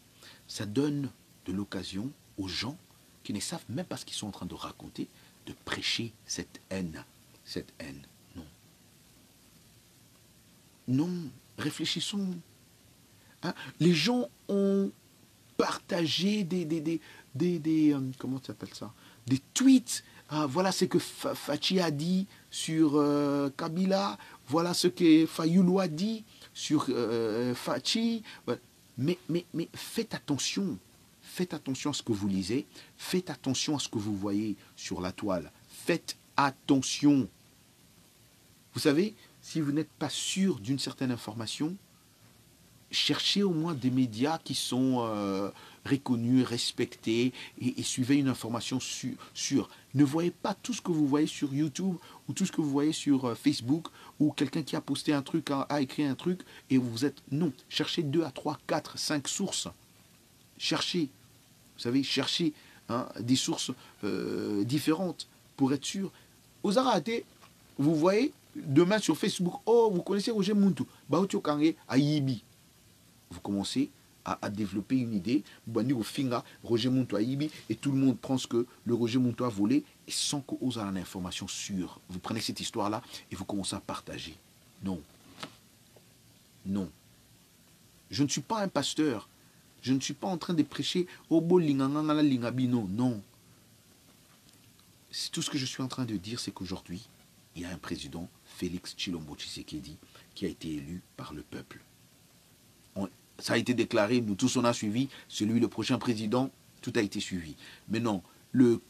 Ça donne de l'occasion aux gens qui ne savent même pas ce qu'ils sont en train de raconter, de prêcher cette haine. Cette haine. Non. Non, réfléchissons. Hein? Les gens ont partagé des comment tu appelles ça? Des tweets. Voilà ce que Fachi a dit sur Kabila. Voilà ce que Fayoulou a dit sur Fachi. Mais faites attention. Faites attention à ce que vous lisez. Faites attention à ce que vous voyez sur la toile. Faites attention. Vous savez, si vous n'êtes pas sûr d'une certaine information, cherchez au moins des médias qui sont reconnus, respectés et suivez une information sûre. Ne voyez pas tout ce que vous voyez sur YouTube ou tout ce que vous voyez sur Facebook ou quelqu'un qui a posté un truc, a écrit un truc et vous êtes... Non, cherchez 2 à 3, 4, 5 sources. Cherchez, vous savez, cherchez des sources différentes pour être sûr. Aux Araté, vous voyez demain sur Facebook, oh, vous connaissez Roger Muntu, Baotio Kange Ayibi. Vous commencez à développer une idée, Roger Muntu Ayibi, et tout le monde pense que le Roger Muntu a volé, et sans que vous ayez l'information sûre. Vous prenez cette histoire-là et vous commencez à partager. Non. Non. Je ne suis pas un pasteur. Je ne suis pas en train de prêcher Obo Linganganga Lingabi. Non, non. Tout ce que je suis en train de dire, c'est qu'aujourd'hui, il y a un président, Félix Tshilombo Tshisekedi, qui a été élu par le peuple. Ça a été déclaré, nous tous on a suivi, celui le prochain président, tout a été suivi. Mais non, le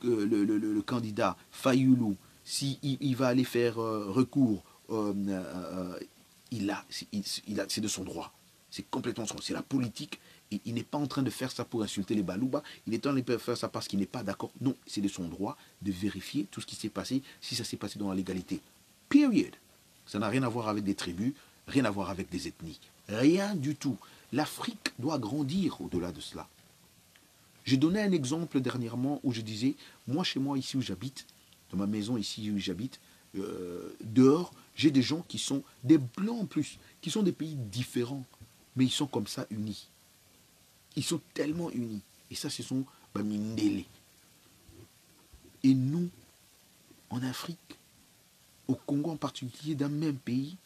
candidat Fayoulou, s'il va aller faire recours, c'est de son droit. C'est complètement son droit. C'est la politique. Et il n'est pas en train de faire ça pour insulter les Balouba. Il est en train de faire ça parce qu'il n'est pas d'accord. Non, c'est de son droit de vérifier tout ce qui s'est passé, si ça s'est passé dans la légalité. Period. Ça n'a rien à voir avec des tribus, rien à voir avec des ethnies. Rien du tout. L'Afrique doit grandir au-delà de cela. J'ai donné un exemple dernièrement où je disais, moi chez moi ici où j'habite, dans ma maison ici où j'habite, dehors, j'ai des gens qui sont des blancs en plus, qui sont des pays différents, mais ils sont comme ça unis. Ils sont tellement unis. Et ça, ce sont Bamindele. Et nous, en Afrique, au Congo en particulier, dans le même pays,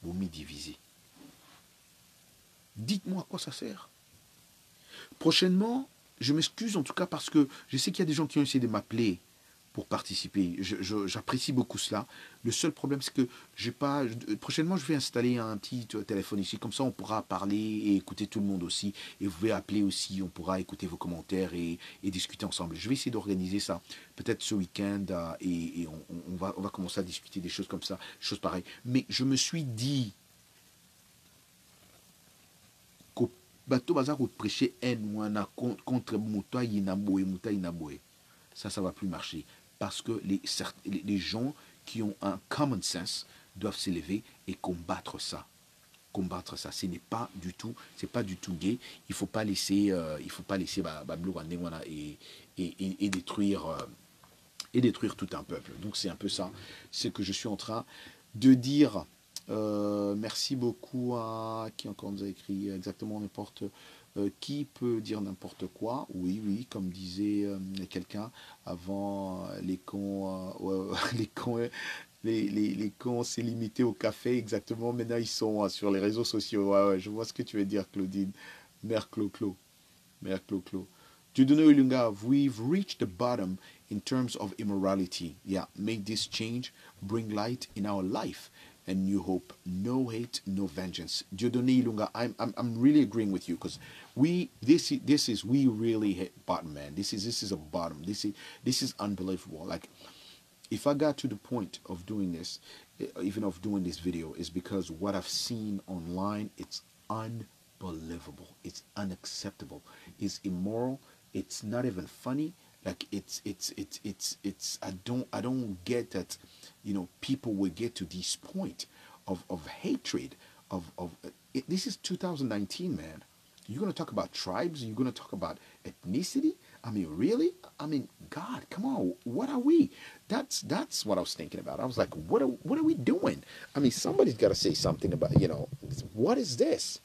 vous m'y divisez. Dites-moi à quoi ça sert. Prochainement, je m'excuse en tout cas parce que je sais qu'il y a des gens qui ont essayé de m'appeler pour participer. J'apprécie beaucoup cela. Le seul problème, c'est que j'ai pas. Prochainement, je vais installer un petit téléphone ici. Comme ça, on pourra parler et écouter tout le monde aussi. Et vous pouvez appeler aussi. On pourra écouter vos commentaires et discuter ensemble. Je vais essayer d'organiser ça peut-être ce week-end et on va commencer à discuter des choses comme ça, choses pareilles. Mais je me suis dit qu'au bateau bazar prêcher haine contre Mouta Inaboé. Ça va plus marcher. Parce que les gens qui ont un common sense doivent s'élever et combattre ça. Combattre ça. Ce n'est pas du tout, c'est pas du tout gay. Il faut pas laisser, et détruire tout un peuple. Donc c'est un peu ça, ce que je suis en train de dire. Merci beaucoup à qui encore nous a écrit exactement n'importe qui peut dire n'importe quoi. Oui, oui, comme disait quelqu'un avant, les cons, les cons, les cons, c'est limité au café. Exactement. Maintenant, ils sont sur les réseaux sociaux. Ouais, ouais, je vois ce que tu veux dire, Claudine. Mère Clo-Clo. Mère Clo-Clo. Judono Ilunga, we've reached the bottom in terms of immorality. Yeah, make this change, bring light in our life and new hope. No hate, no vengeance. Judono Ilunga, I'm really agreeing with you because we really hit bottom, man. This is a bottom. This is unbelievable. Like, if I got to the point of doing this, even of doing this video, is because what I've seen online, it's unbelievable. It's unacceptable. It's immoral. It's not even funny. Like it's I don't get that, people will get to this point of hatred this is 2019, man. You're going to talk about tribes? You're going to talk about ethnicity? I mean, really? I mean, God, come on. What are we? That's what I was thinking about. I was like, what are we doing? I mean, somebody's got to say something about, what is this?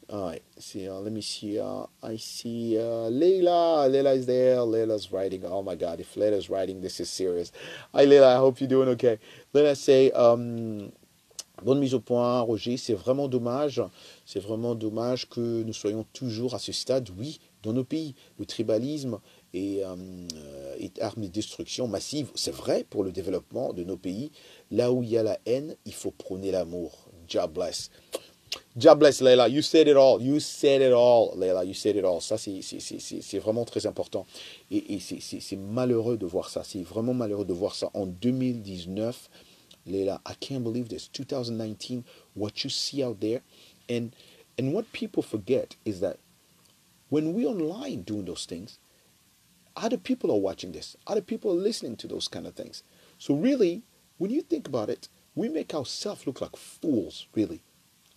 All right. See, let me see. I see Leila. Leila is there. Leila's writing. Oh my God, if Leila's writing, this is serious. Hi Leila, I hope you're doing okay. Leila say, bonne mise au point, Roger. C'est vraiment dommage. C'est vraiment dommage que nous soyons toujours à ce stade, oui, dans nos pays. Le tribalisme et armes de destruction massive, c'est vrai pour le développement de nos pays. Là où il y a la haine, il faut prôner l'amour. God bless. God bless, Leila. You said it all. You said it all, Leila. You said it all. Ça, c'est vraiment très important. Et c'est malheureux de voir ça. C'est vraiment malheureux de voir ça en 2019. Leila, I can't believe this. 2019, what you see out there. And what people forget is that when we're online doing those things, other people are watching this. Other people are listening to those kind of things. So really, when you think about it, we make ourselves look like fools, really.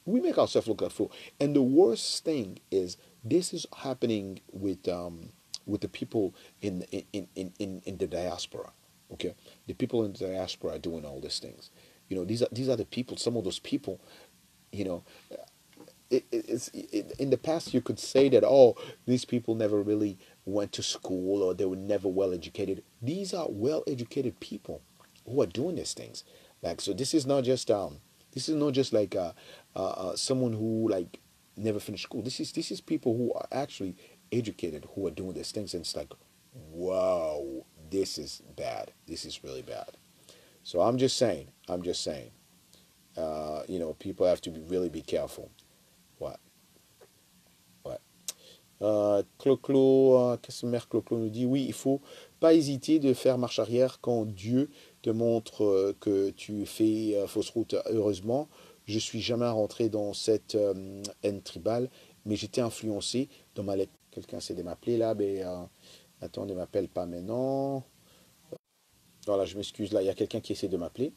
We make ourselves look like fools. And the worst thing is this is happening with the people in the diaspora. Okay, the people in the diaspora are doing all these things. These are the people. Some of those people, in the past you could say that, oh, these people never really went to school or they were never well educated. These are well educated people who are doing these things. Like, so this is not just like someone who like never finished school. This is people who are actually educated who are doing these things, and it's like, wow, this is bad. This is really bad. So I'm just saying. People have to really be careful. What? Clo-Clo, qu'est-ce que Mère Clo-Clo nous dit? Oui, il faut pas hésiter de faire marche arrière quand Dieu te montre que tu fais fausse route. Heureusement, je suis jamais rentré dans cette haine tribale, mais j'étais influencé dans ma lettre. Quelqu'un essaie de m'appeler là, mais attends, ne m'appelle pas maintenant. Voilà, je m'excuse, là, il y a quelqu'un qui essaie de m'appeler.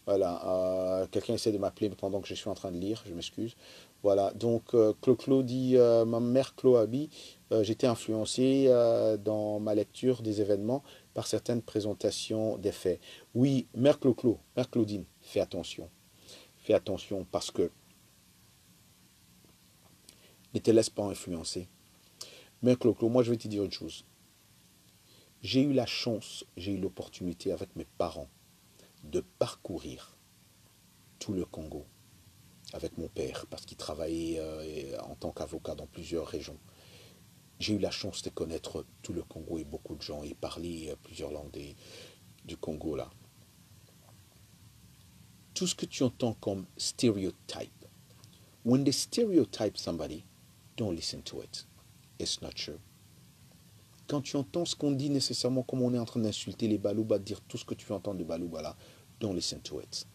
Voilà, quelqu'un essaie de m'appeler pendant que je suis en train de lire, je m'excuse. Voilà, donc Clo-Clo dit, ma mère Chloabi, j'étais influencé dans ma lecture des événements par certaines présentations des faits. Oui, mère Clo-Clo, mère Claudine, fais attention. Fais attention parce que ne te laisse pas influencer. Mère Clo-Clo, moi je vais te dire une chose. J'ai eu la chance, j'ai eu l'opportunité avec mes parents de parcourir tout le Congo. avec mon père, parce qu'il travaillait en tant qu'avocat dans plusieurs régions. J'ai eu la chance de connaître tout le Congo et beaucoup de gens et parler plusieurs langues du Congo là. Tout ce que tu entends comme stereotype, when they stereotype somebody, don't listen to it. It's not true. Quand tu entends ce qu'on dit nécessairement, comme on est en train d'insulter les Balouba, dire tout ce que tu veux entendre de Balouba là, don't listen to it.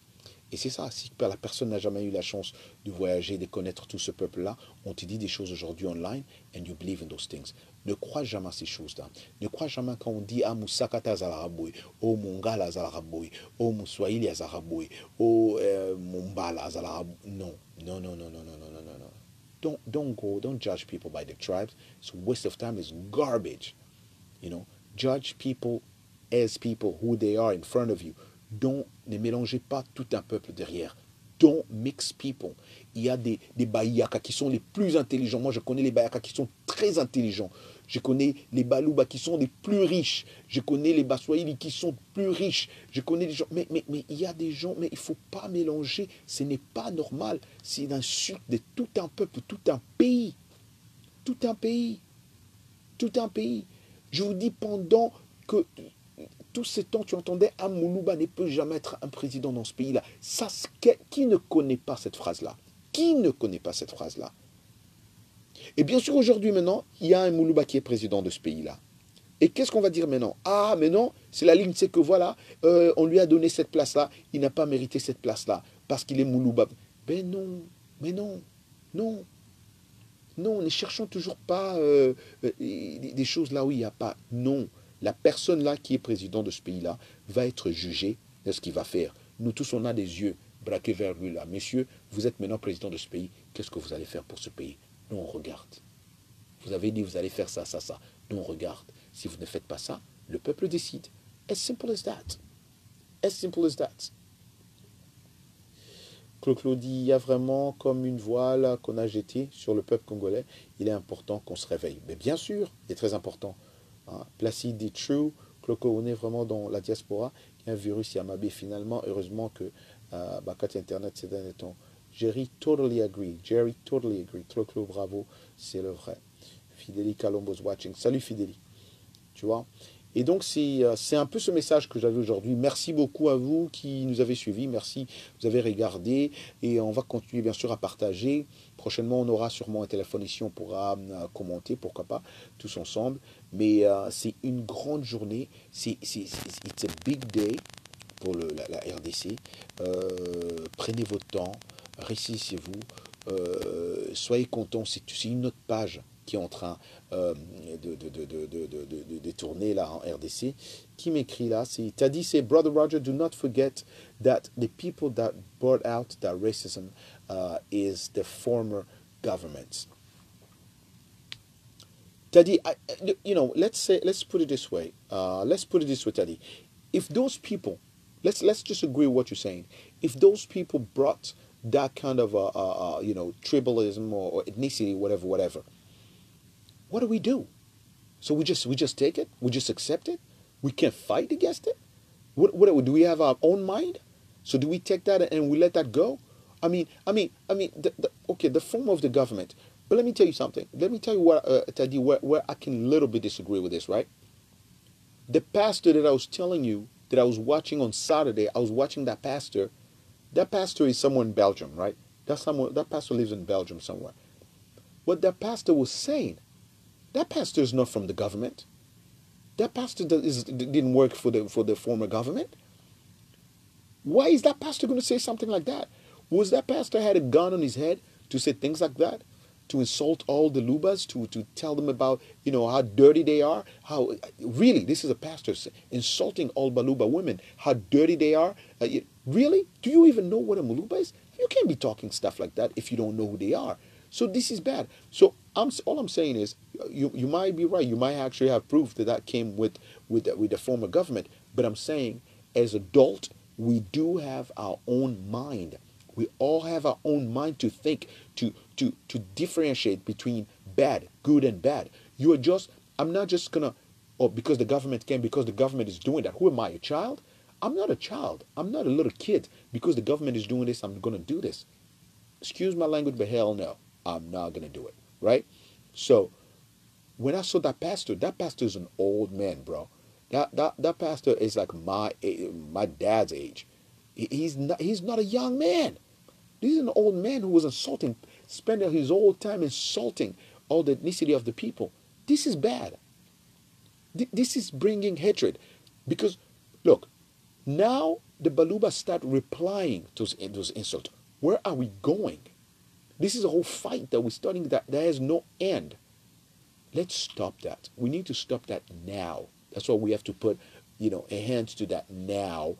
Et c'est ça, si la personne n'a jamais eu la chance de voyager, de connaître tout ce peuple-là, on te dit des choses aujourd'hui online, and you believe in those things. Ne crois jamais à ces choses-là. Ne crois jamais quand on dit, ah, Moussakata Zalaraboui, oh, Mongala Zalaraboui, oh, Mouswahili Zalaraboui, oh, Mombala Zalaraboui. Non, non, non, non, non, non, non, non, non, non. Don't judge people by the tribes. It's a waste of time, it's garbage. You know, judge people as people, who they are in front of you. Ne mélangez pas tout un peuple derrière. Don't mix people. Il y a des Bayaka qui sont les plus intelligents. Moi, je connais les Bayaka qui sont très intelligents. Je connais les Balouba qui sont les plus riches. Je connais les Baswahili qui sont plus riches. Je connais des gens. Mais il y a des gens, mais il ne faut pas mélanger. Ce n'est pas normal. C'est l'insulte de tout un peuple, tout un pays. Tout un pays. Tout un pays. Je vous dis, pendant que tout ce temps, tu entendais Moulouba ne peut jamais être un président dans ce pays-là. Ça, qui ne connaît pas cette phrase-là? Qui ne connaît pas cette phrase-là? Et bien sûr, aujourd'hui, maintenant, il y a un Moulouba qui est président de ce pays-là. Et qu'est-ce qu'on va dire maintenant? Ah, mais non, c'est la ligne, c'est que voilà, on lui a donné cette place-là, il n'a pas mérité cette place-là, parce qu'il est Moulouba. Ben non, mais non, non. Non, ne cherchons toujours pas des choses là où il n'y a pas. Non. La personne là qui est président de ce pays-là va être jugée de ce qu'il va faire. Nous tous, on a des yeux braqués vers lui là. Messieurs, vous êtes maintenant président de ce pays. Qu'est-ce que vous allez faire pour ce pays? Nous, on regarde. Vous avez dit, vous allez faire ça, ça, ça. Nous, on regarde. Si vous ne faites pas ça, le peuple décide. As simple as that. As simple as that. Claude dit, il y a vraiment comme une voile qu'on a jetée sur le peuple congolais. Il est important qu'on se réveille. Mais bien sûr, il est très important. Placide dit true. Cloco, on est vraiment dans la diaspora. Il y a un virus Yamabé. Finalement, heureusement que quand Internet, c'est d'un temps. Jerry totally agree. Jerry totally agree. Cloco, bravo. C'est le vrai. Fidéli Colombo's watching. Salut Fidéli. Tu vois? Et donc, c'est un peu ce message que j'avais aujourd'hui. Merci beaucoup à vous qui nous avez suivis. Merci, vous avez regardé. Et on va continuer, bien sûr, à partager. Prochainement, on aura sûrement un téléphone ici. On pourra commenter, pourquoi pas, tous ensemble. Mais c'est une grande journée. It's a big day pour la RDC. Prenez votre temps. Réussissez-vous. Soyez contents. C'est une autre page qui est en train de tourner là en RDC, qui m'écrit là, t'as dit, c'est Brother Roger, do not forget that the people that brought out that racism is the former government. T'as dit, you know, let's put it this way. T'as dit, if those people, let's just agree with what you're saying. If those people brought that kind of you know, tribalism or ethnicity, whatever. What do? So we just take it? We just accept it? We can't fight against it? What do we have our own mind? So do we take that and we let that go? I mean, okay, the form of the government. But let me tell you something. Let me tell you where I can a little bit disagree with this, right? The pastor that I was telling you, that I was watching on Saturday, I was watching that pastor. That pastor is somewhere in Belgium, right? That pastor lives in Belgium somewhere. What that pastor was saying, that pastor is not from the government. That pastor didn't work for the former government. Why is that pastor going to say something like that? Was that pastor had a gun on his head to say things like that? To insult all the Lubas, to tell them about, you know, how dirty they are? How really, this is a pastor insulting all Baluba women, how dirty they are? Really? Do you even know what a Muluba is? You can't be talking stuff like that if you don't know who they are. So this is bad. So all I'm saying is, you might be right. You might actually have proof that came with the former government. But I'm saying, as adult, we do have our own mind. We all have our own mind to think, to differentiate between bad, good, and bad. I'm not just gonna, because the government can, because the government is doing that. Who am I, a child? I'm not a child. I'm not a little kid. Because the government is doing this, I'm gonna do this. excuse my language, but hell no, I'm not going to do it, right? So when I saw that pastor's an old man, bro. That pastor is like my dad's age. He's not a young man. This is an old man who was insulting, spending his whole time insulting all the ethnicity of the people. This is bad. This is bringing hatred. Because, look, now the Baluba start replying to those insults. Where are we going? This is a whole fight that we're starting that has no end. Let's stop that. We need to stop that now. That's why we have to put, a hand to that now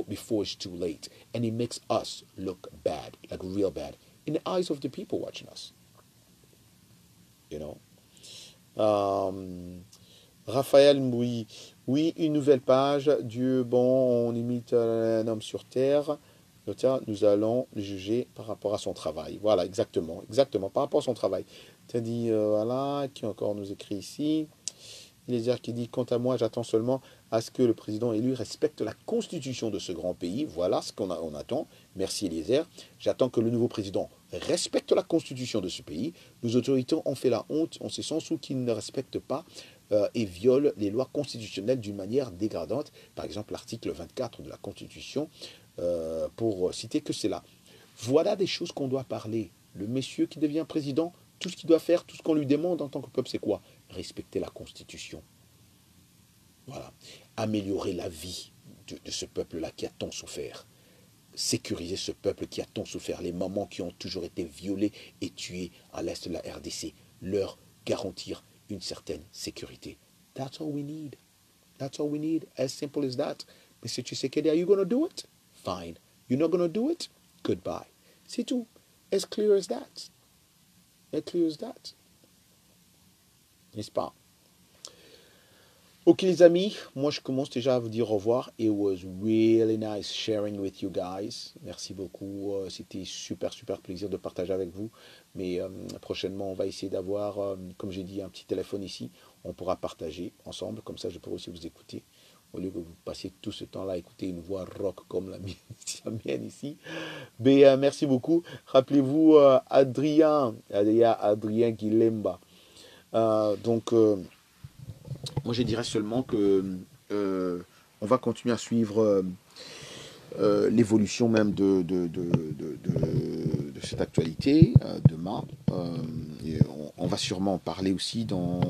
before it's too late. And it makes us look bad, like real bad, in the eyes of the people watching us. Raphaël Mouy, oui, une nouvelle page. Dieu, bon, on imite un homme sur terre. Nous allons le juger par rapport à son travail. Voilà, exactement, par rapport à son travail. Tu as dit, voilà, qui encore nous écrit ici. Eliezer qui dit, quant à moi, j'attends seulement à ce que le président élu respecte la constitution de ce grand pays. Voilà ce qu'on attend. Merci Eliezer. J'attends que le nouveau président respecte la constitution de ce pays. Nos autorités ont fait la honte en ce sens où qu'ils ne respectent pas et violent les lois constitutionnelles d'une manière dégradante. Par exemple, l'article 24 de la Constitution, pour citer que c'est là. Voilà des choses qu'on doit parler. Le monsieur qui devient président, tout ce qu'il doit faire, tout ce qu'on lui demande en tant que peuple, c'est quoi? Respecter la Constitution. Voilà. Améliorer la vie de ce peuple-là qui a tant souffert. Sécuriser ce peuple qui a tant souffert. Les mamans qui ont toujours été violées et tuées à l'est de la RDC. Leur garantir une certaine sécurité. That's all we need. That's all we need. As simple as that. Mr. Tshisekedi, are you going to do it? Fine. You're not going to do it? Goodbye. C'est tout. As clear as that. As clear as that. N'est-ce pas? Ok les amis, moi je commence déjà à vous dire au revoir. It was really nice sharing with you guys. Merci beaucoup. C'était super plaisir de partager avec vous. Mais prochainement on va essayer d'avoir, comme j'ai dit, un petit téléphone ici. On pourra partager ensemble. Comme ça je pourrai aussi vous écouter. Au lieu que vous passiez tout ce temps-là à écouter une voix rock comme la mienne ici. Mais merci beaucoup. Rappelez-vous Adrien Guilemba. Moi je dirais seulement que on va continuer à suivre l'évolution même de cette actualité demain. Et on va sûrement en parler aussi dans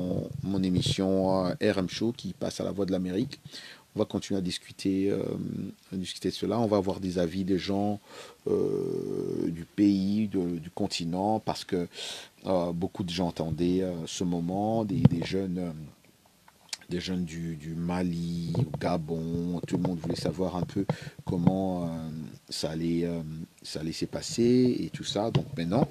mon émission RM Show qui passe à la Voix de l'Amérique. On va continuer à discuter de cela. On va avoir des avis des gens du pays, du continent, parce que beaucoup de gens attendaient ce moment, des jeunes du Mali, au Gabon, tout le monde voulait savoir un peu comment ça allait se passer et tout ça. Donc maintenant,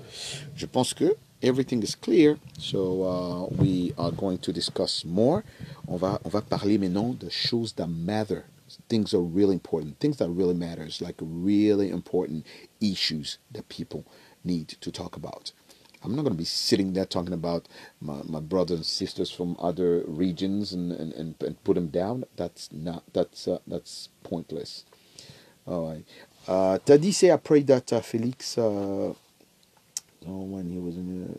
je pense que everything is clear. So we are going to discuss more. On va parler maintenant de choses that matter. Things are really important. Things that really matters, like really important issues that people need to talk about. I'm not going to be sitting there talking about my brothers and sisters from other regions and put them down. That's pointless. All right. Tadi say I pray that Felix when he was in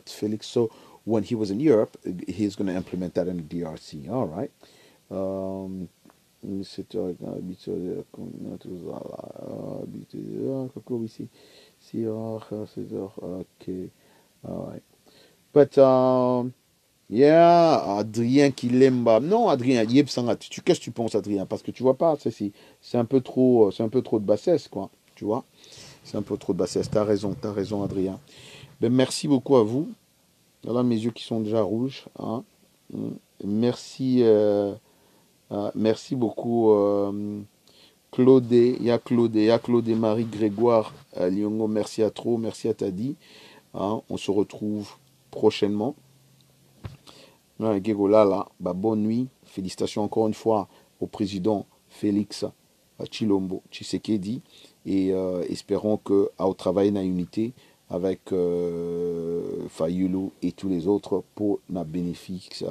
Felix. So when he was in Europe, he's going to implement that in the DRC. All right. Okay. All right. But yeah, Adrien Kilemba. Non, Adrien, qu'est-ce que tu penses, Adrien? Parce que tu vois pas, c'est un peu trop de bassesse, quoi. Tu vois? C'est un peu trop de bassesse. T'as raison, Adrien. Ben, merci beaucoup à vous. Voilà mes yeux qui sont déjà rouges. Hein. Merci beaucoup. Claudé, il y a Claudé Marie Grégoire Lyongo, merci à trop, merci à Tadi. Hein, on se retrouve prochainement. Bonne nuit. Félicitations encore une fois au président Félix Tshilombo Tshisekedi et espérons que au travail na unité avec Fayulu et tous les autres pour na bénéfice